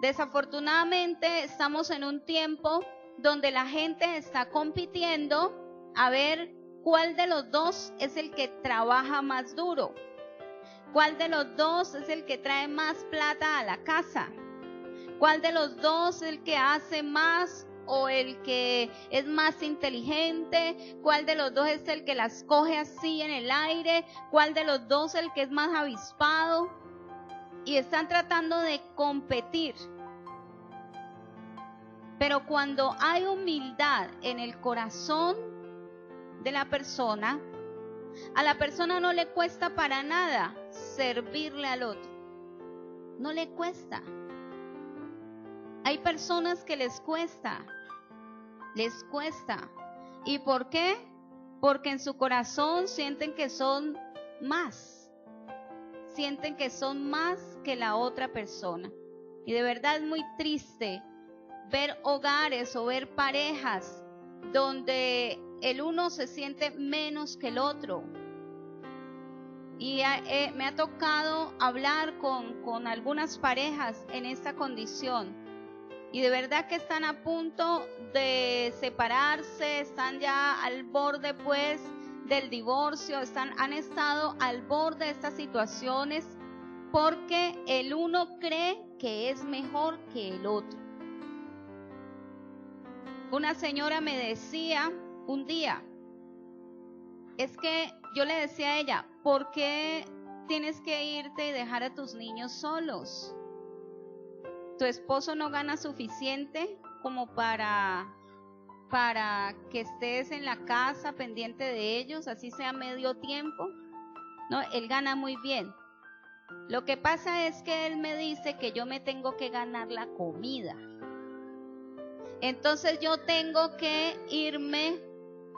Speaker 1: Desafortunadamente estamos en un tiempo donde la gente está compitiendo a ver cuál de los dos es el que trabaja más duro, cuál de los dos es el que trae más plata a la casa, cuál de los dos es el que hace más o el que es más inteligente, cuál de los dos es el que las coge así en el aire, cuál de los dos es el que es más avispado. Y están tratando de competir. Pero cuando hay humildad en el corazón de la persona, a la persona no le cuesta para nada servirle al otro. No le cuesta. Hay personas que les cuesta. ¿Y por qué? Porque en su corazón sienten que son más. Sienten que son más que la otra persona. Y de verdad es muy triste ver hogares o ver parejas donde el uno se siente menos que el otro. Y me ha tocado hablar con algunas parejas en esta condición. Y de verdad que están a punto de separarse, están ya al borde pues del divorcio, han estado al borde de estas situaciones porque el uno cree que es mejor que el otro. Una señora me decía un día, es que yo le decía a ella: ¿por qué tienes que irte y dejar a tus niños solos? tu esposo no gana suficiente como para que estés en la casa pendiente de ellos, así sea medio tiempo. No, él gana muy bien. Lo que pasa es que él me dice que yo me tengo que ganar la comida. Entonces yo tengo que irme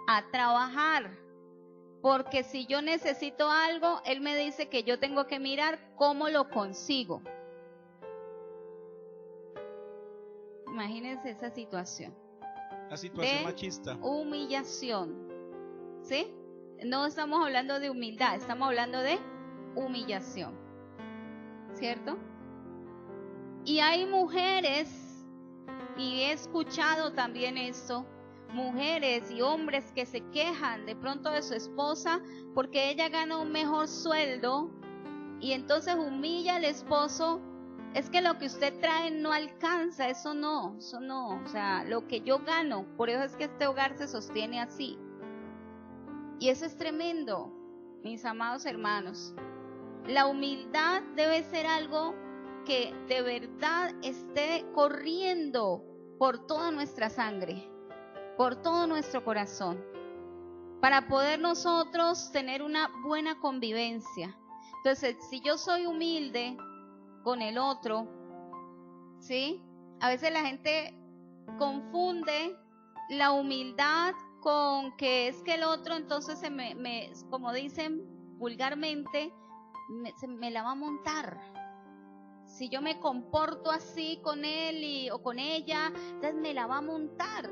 Speaker 1: a trabajar, porque si yo necesito algo, él me dice que yo tengo que mirar cómo lo consigo. Imagínense esa situación.
Speaker 2: La situación
Speaker 1: de
Speaker 2: machista.
Speaker 1: Humillación. ¿Sí? No estamos hablando de humildad, estamos hablando de humillación. ¿Cierto? Y hay mujeres, y he escuchado también esto, mujeres y hombres que se quejan de pronto de su esposa porque ella gana un mejor sueldo y entonces humilla al esposo. Es que lo que usted trae no alcanza, eso no, o sea, lo que yo gano, por eso es que este hogar se sostiene así. Y eso es tremendo, mis amados hermanos. La humildad debe ser algo que de verdad esté corriendo por toda nuestra sangre, por todo nuestro corazón, para poder nosotros tener una buena convivencia. Entonces, si yo soy humilde con el otro, ¿sí? A veces la gente confunde la humildad con que es que el otro entonces como dicen vulgarmente, se me la va a montar. Si yo me comporto así con él o con ella, entonces me la va a montar.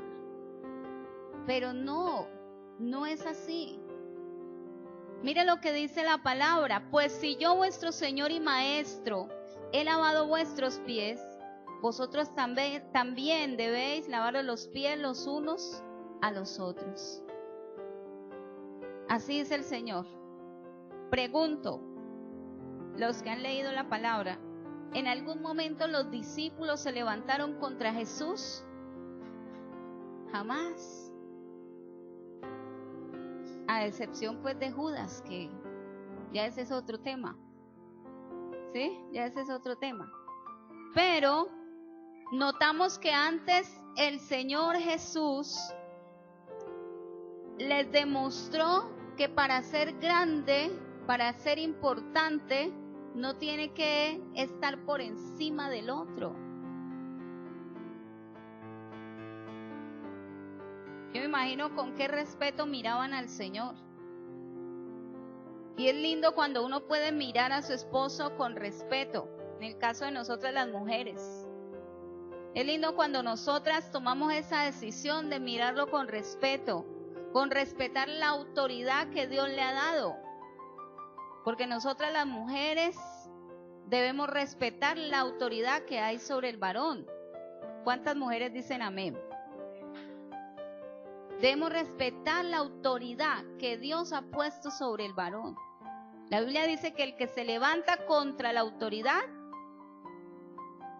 Speaker 1: Pero no es así. Mire lo que dice la palabra: pues si yo, vuestro Señor y Maestro, he lavado vuestros pies, vosotros también debéis lavaros los pies los unos a los otros. Así dice el Señor. Pregunto, los que han leído la palabra, ¿en algún momento los discípulos se levantaron contra Jesús? Jamás. A excepción pues de Judas, que ya ese es otro tema. ¿Sí? Ya ese es otro tema. Pero notamos que antes el Señor Jesús les demostró que para ser grande, para ser importante, no tiene que estar por encima del otro. Yo me imagino con qué respeto miraban al Señor. Y es lindo cuando uno puede mirar a su esposo con respeto, en el caso de nosotras las mujeres. Es lindo cuando nosotras tomamos esa decisión de mirarlo con respeto, con respetar la autoridad que Dios le ha dado. Porque nosotras las mujeres debemos respetar la autoridad que hay sobre el varón. ¿Cuántas mujeres dicen amén? Debemos respetar la autoridad que Dios ha puesto sobre el varón. La Biblia dice que el que se levanta contra la autoridad,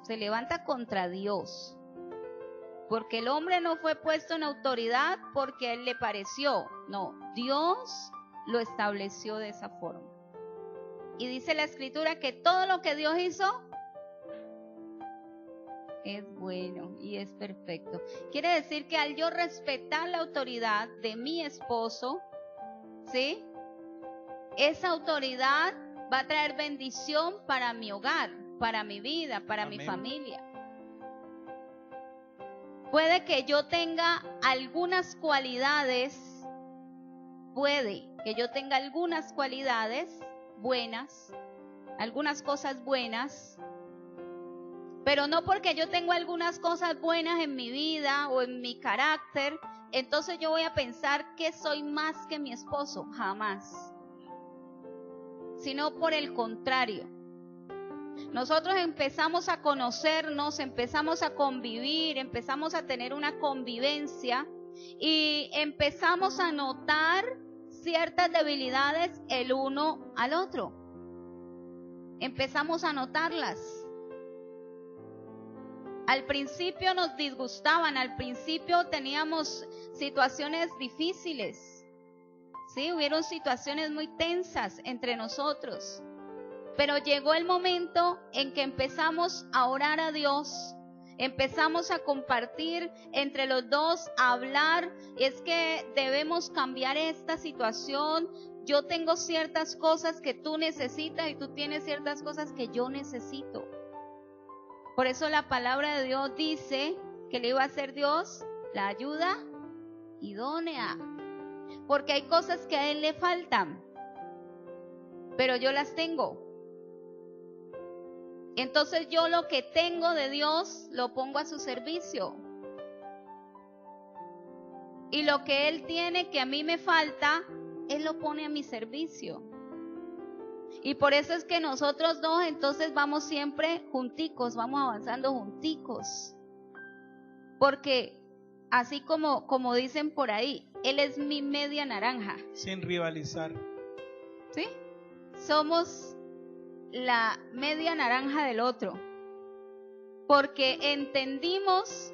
Speaker 1: se levanta contra Dios. Porque el hombre no fue puesto en autoridad porque a él le pareció. No, Dios lo estableció de esa forma. Y dice la Escritura que todo lo que Dios hizo es bueno y es perfecto. Quiere decir que al yo respetar la autoridad de mi esposo, ¿sí? Esa autoridad va a traer bendición para mi hogar, para mi vida, para Amén. Mi familia. Puede que yo tenga algunas cualidades, buenas, algunas cosas buenas, pero no porque yo tengo algunas cosas buenas en mi vida o en mi carácter, entonces yo voy a pensar que soy más que mi esposo, jamás. Sino por el contrario. Nosotros empezamos a conocernos, empezamos a convivir, empezamos a tener una convivencia y empezamos a notar ciertas debilidades el uno al otro. Empezamos a notarlas. Al principio nos disgustaban, al principio teníamos situaciones difíciles, ¿sí? Hubieron situaciones muy tensas entre nosotros. Pero llegó el momento en que empezamos a orar a Dios, empezamos a compartir entre los dos, a hablar, es que debemos cambiar esta situación, yo tengo ciertas cosas que tú necesitas y tú tienes ciertas cosas que yo necesito. Por eso la palabra de Dios dice que le iba a hacer Dios la ayuda idónea, porque hay cosas que a él le faltan, pero yo las tengo. Entonces yo lo que tengo de Dios lo pongo a su servicio. Y lo que Él tiene que a mí me falta, Él lo pone a mi servicio. Y por eso es que nosotros dos entonces vamos siempre junticos, vamos avanzando junticos. Porque así como dicen por ahí, Él es mi media naranja.
Speaker 2: Sin rivalizar.
Speaker 1: ¿Sí? Somos la media naranja del otro, porque entendimos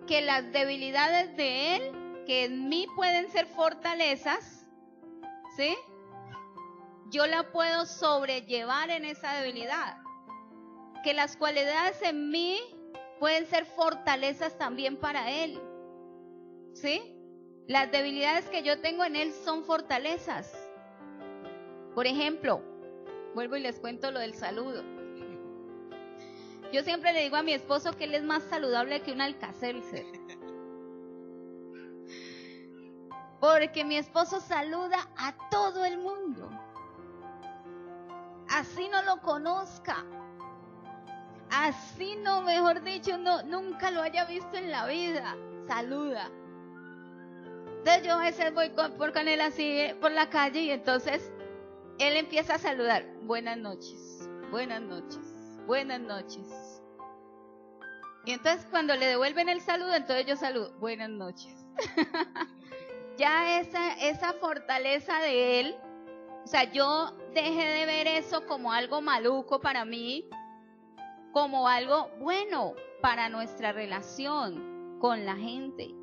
Speaker 1: que las debilidades de él, que en mí pueden ser fortalezas, ¿sí? Yo la puedo sobrellevar en esa debilidad, que las cualidades en mí pueden ser fortalezas también para él, ¿sí? Las debilidades que yo tengo en él son fortalezas. Por ejemplo, vuelvo y les cuento lo del saludo. Yo siempre le digo a mi esposo que él es más saludable que un Alka-Seltzer. Porque mi esposo saluda a todo el mundo. Así no lo conozca. Así no, mejor dicho, no, nunca lo haya visto en la vida. Saluda. Entonces yo a veces voy con él así por la calle y entonces él empieza a saludar, buenas noches, buenas noches, buenas noches. Y entonces cuando le devuelven el saludo, entonces yo saludo, buenas noches. Ya esa fortaleza de él, o sea, yo dejé de ver eso como algo maluco para mí, como algo bueno para nuestra relación con la gente.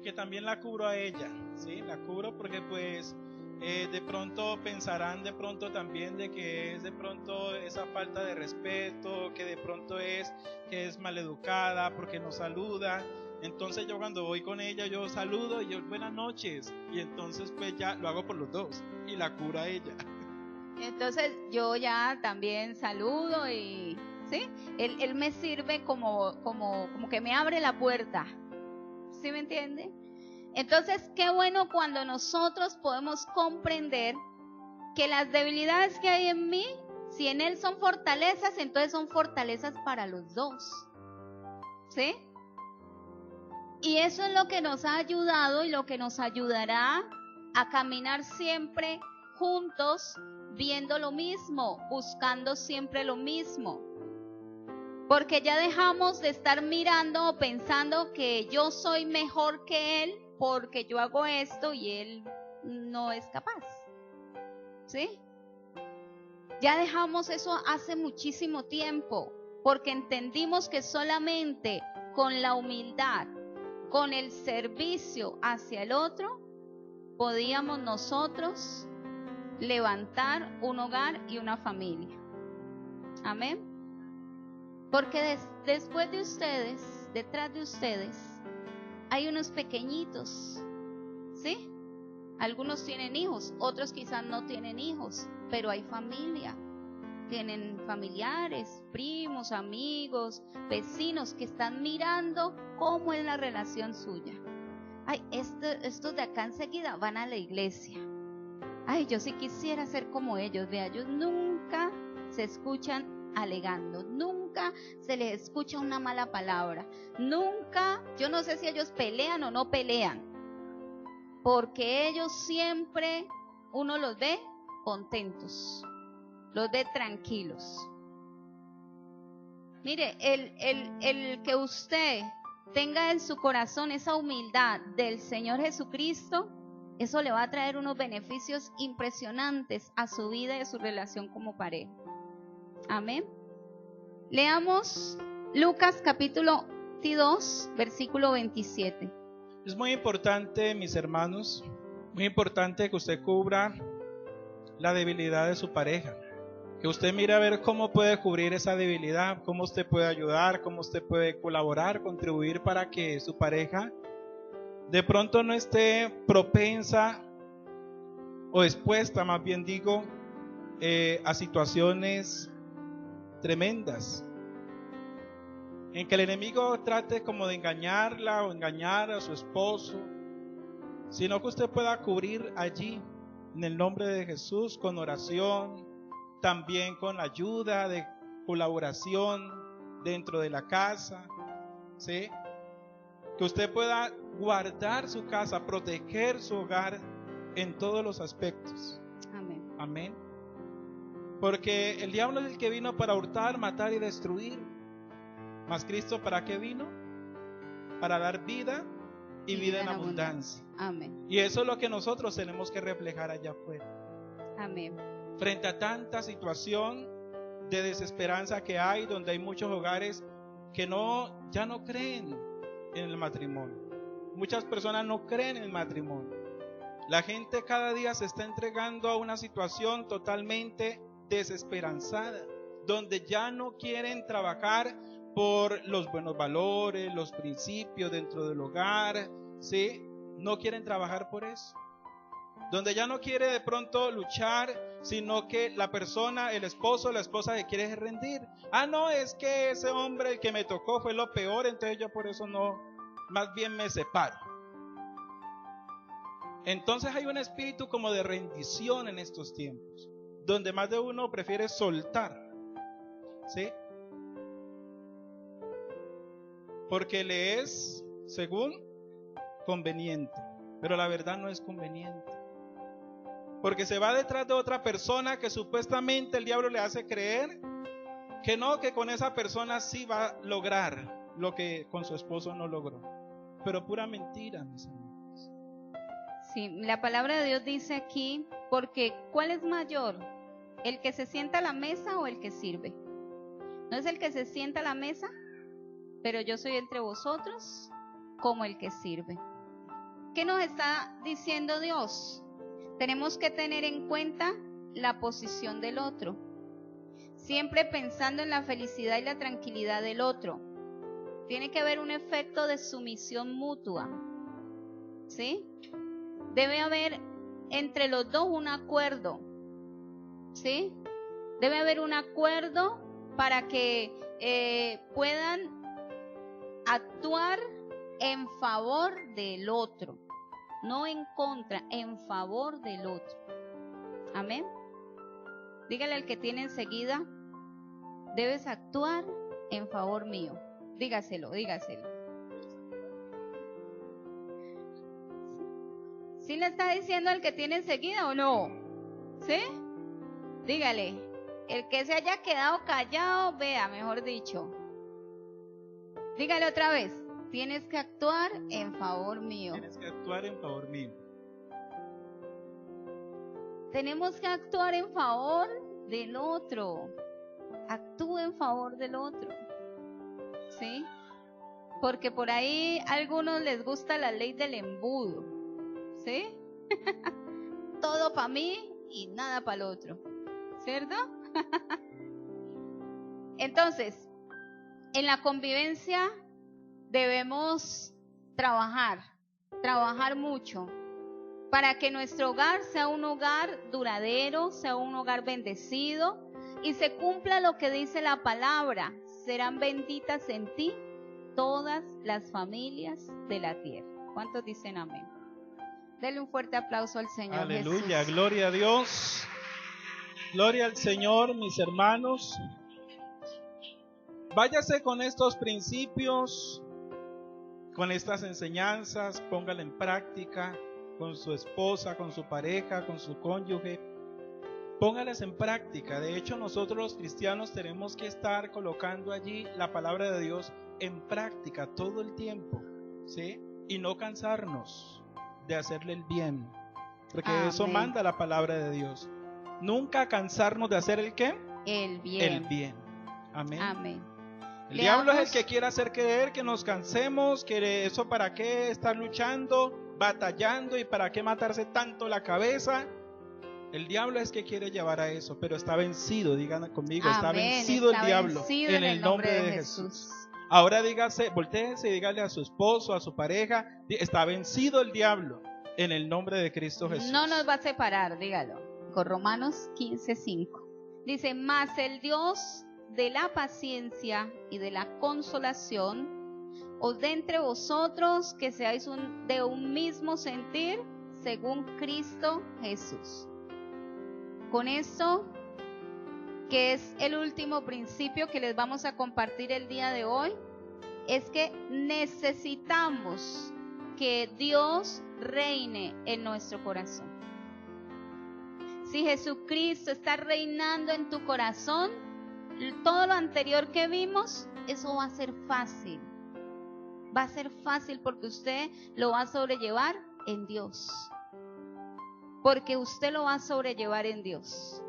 Speaker 2: Que también la cubro a ella, ¿sí? La cubro porque pues de pronto pensarán de pronto también de que es de pronto esa falta de respeto, que de pronto es que es maleducada porque no saluda. Entonces yo cuando voy con ella yo saludo y yo buenas noches, y entonces pues ya lo hago por los dos y la cubro a ella.
Speaker 1: Entonces yo ya también saludo y ¿sí? Él me sirve como que me abre la puerta. ¿Sí me entiende? Entonces, qué bueno cuando nosotros podemos comprender que las debilidades que hay en mí, si en él son fortalezas, entonces son fortalezas para los dos. ¿Sí? Y eso es lo que nos ha ayudado y lo que nos ayudará a caminar siempre juntos, viendo lo mismo, buscando siempre lo mismo. Porque ya dejamos de estar mirando o pensando que yo soy mejor que él porque yo hago esto y él no es capaz. ¿Sí? Ya dejamos eso hace muchísimo tiempo, porque entendimos que solamente con la humildad, con el servicio hacia el otro, podíamos nosotros levantar un hogar y una familia. Amén. Porque después de ustedes, detrás de ustedes, hay unos pequeñitos, ¿sí? Algunos tienen hijos, otros quizás no tienen hijos, pero hay familia. Tienen familiares, primos, amigos, vecinos que están mirando cómo es la relación suya. Ay, estos de acá enseguida van a la iglesia. Ay, yo sí quisiera ser como ellos. Vea, ellos nunca se escuchan alegando, nunca se les escucha una mala palabra, nunca, yo no sé si ellos pelean o no pelean, porque ellos siempre, uno los ve contentos, los ve tranquilos. Mire, el que usted tenga en su corazón esa humildad del Señor Jesucristo, eso le va a traer unos beneficios impresionantes a su vida y a su relación como pareja. Amén. Leamos Lucas capítulo 22, versículo 27.
Speaker 2: Es muy importante, mis hermanos, muy importante que usted cubra la debilidad de su pareja, Que usted mire a ver cómo puede cubrir esa debilidad, cómo usted puede ayudar, cómo usted puede colaborar, contribuir para que su pareja de pronto no esté propensa o expuesta, más bien digo, a situaciones tremendas, en que el enemigo trate como de engañarla o engañar a su esposo, sino que usted pueda cubrir allí en el nombre de Jesús con oración, también con ayuda de colaboración dentro de la casa, ¿sí? Que usted pueda guardar su casa, proteger su hogar en todos los aspectos.
Speaker 1: Amén.
Speaker 2: Amén. Porque el diablo es el que vino para hurtar, matar y destruir. Mas Cristo, ¿para qué vino? Para dar vida y vida en abundancia.
Speaker 1: Amén.
Speaker 2: Y eso es lo que nosotros tenemos que reflejar allá afuera.
Speaker 1: Amén.
Speaker 2: Frente a tanta situación de desesperanza que hay, donde hay muchos hogares que ya no creen en el matrimonio. Muchas personas no creen en el matrimonio. La gente cada día se está entregando a una situación totalmente desesperanzada, donde ya no quieren trabajar por los buenos valores, los principios dentro del hogar, ¿sí? No quieren trabajar por eso. Donde ya no quiere de pronto luchar, sino que la persona, el esposo, la esposa se quiere rendir. Ah, no, es que ese hombre el que me tocó fue lo peor, entonces yo por eso no, más bien me separo. Entonces hay un espíritu como de rendición en estos tiempos, donde más de uno prefiere soltar, ¿sí? Porque le es, según, conveniente, pero la verdad no es conveniente. Porque se va detrás de otra persona que supuestamente el diablo le hace creer que no, que con esa persona sí va a lograr lo que con su esposo no logró. Pero pura mentira, mis amigos.
Speaker 1: Sí, la palabra de Dios dice aquí, porque ¿cuál es mayor? ¿El que se sienta a la mesa o el que sirve? ¿No es el que se sienta a la mesa? Pero yo soy entre vosotros como el que sirve. ¿Qué nos está diciendo Dios? Tenemos que tener en cuenta la posición del otro, siempre pensando en la felicidad y la tranquilidad del otro. Tiene que haber un efecto de sumisión mutua, ¿sí? Debe haber entre los dos un acuerdo, ¿sí? Debe haber un acuerdo para que puedan actuar en favor del otro. No en contra, en favor del otro. Amén. Dígale al que tiene enseguida, debes actuar en favor mío. Dígaselo. ¿Sí le está diciendo al que tiene enseguida o no? ¿Sí? Dígale, el que se haya quedado callado, vea, mejor dicho. Dígale otra vez. Tienes que actuar en favor mío.
Speaker 2: Tienes que actuar en favor mío.
Speaker 1: Tenemos que actuar en favor del otro. Actúa en favor del otro. ¿Sí? Porque por ahí a algunos les gusta la ley del embudo. ¿Sí? Todo para mí y nada para el otro. ¿Cierto? Entonces, en la convivencia debemos trabajar mucho para que nuestro hogar sea un hogar duradero, sea un hogar bendecido y se cumpla lo que dice la palabra. Serán benditas en ti todas las familias de la tierra. ¿Cuántos dicen amén? Denle un fuerte aplauso al Señor.
Speaker 2: Aleluya,
Speaker 1: Jesús.
Speaker 2: Gloria a Dios. Gloria al Señor, mis hermanos. Váyase con estos principios, con estas enseñanzas, póngala en práctica con su esposa, con su pareja, con su cónyuge. Póngalas en práctica. De hecho, nosotros los cristianos tenemos que estar colocando allí la palabra de Dios en práctica todo el tiempo, ¿sí? Y no cansarnos de hacerle el bien, porque
Speaker 1: Amén.
Speaker 2: Eso manda la palabra de Dios. Nunca cansarnos de hacer el ¿qué?
Speaker 1: El bien.
Speaker 2: El bien. Amén.
Speaker 1: Amén.
Speaker 2: El diablo es el que quiere hacer creer que nos cansemos, que eso para qué estar luchando, batallando y para qué matarse tanto la cabeza. El diablo es que quiere llevar a eso, pero está vencido, digan conmigo, está
Speaker 1: Amén.
Speaker 2: vencido
Speaker 1: Está
Speaker 2: el diablo
Speaker 1: vencido
Speaker 2: en el nombre de Jesús. Ahora dígase, voltéese y dígale a su esposo, a su pareja, está vencido el diablo en el nombre de Cristo Jesús.
Speaker 1: No nos va a separar, dígalo. Con Romanos 15:5. Dice, mas el Dios de la paciencia y de la consolación os dé entre vosotros que seáis de un mismo sentir según Cristo Jesús. Con esto, que es el último principio que les vamos a compartir el día de hoy, es que necesitamos que Dios reine en nuestro corazón. Si Jesucristo está reinando en tu corazón, todo lo anterior que vimos, eso va a ser fácil. Va a ser fácil porque usted lo va a sobrellevar en Dios. Porque usted lo va a sobrellevar en Dios.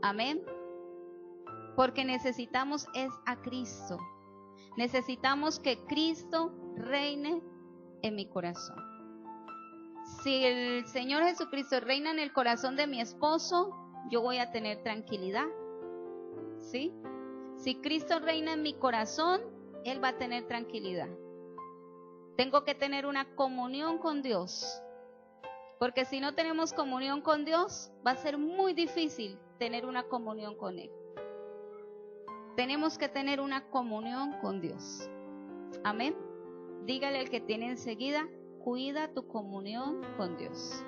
Speaker 1: Amén. Porque necesitamos es a Cristo. Necesitamos que Cristo reine en mi corazón. Si el Señor Jesucristo reina en el corazón de mi esposo, yo voy a tener tranquilidad. ¿Sí? Si Cristo reina en mi corazón, Él va a tener tranquilidad. Tengo que tener una comunión con Dios. Porque si no tenemos comunión con Dios, va a ser muy difícil tener una comunión con Él. Tenemos que tener una comunión con Dios. Amén. Dígale al que tiene enseguida, cuida tu comunión con Dios.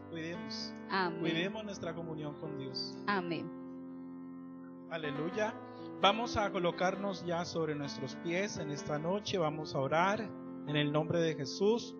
Speaker 2: Cuidemos.
Speaker 1: Amén.
Speaker 2: Cuidemos nuestra comunión con Dios.
Speaker 1: Amén.
Speaker 2: Aleluya. Vamos a colocarnos ya sobre nuestros pies en esta noche. Vamos a orar en el nombre de Jesús.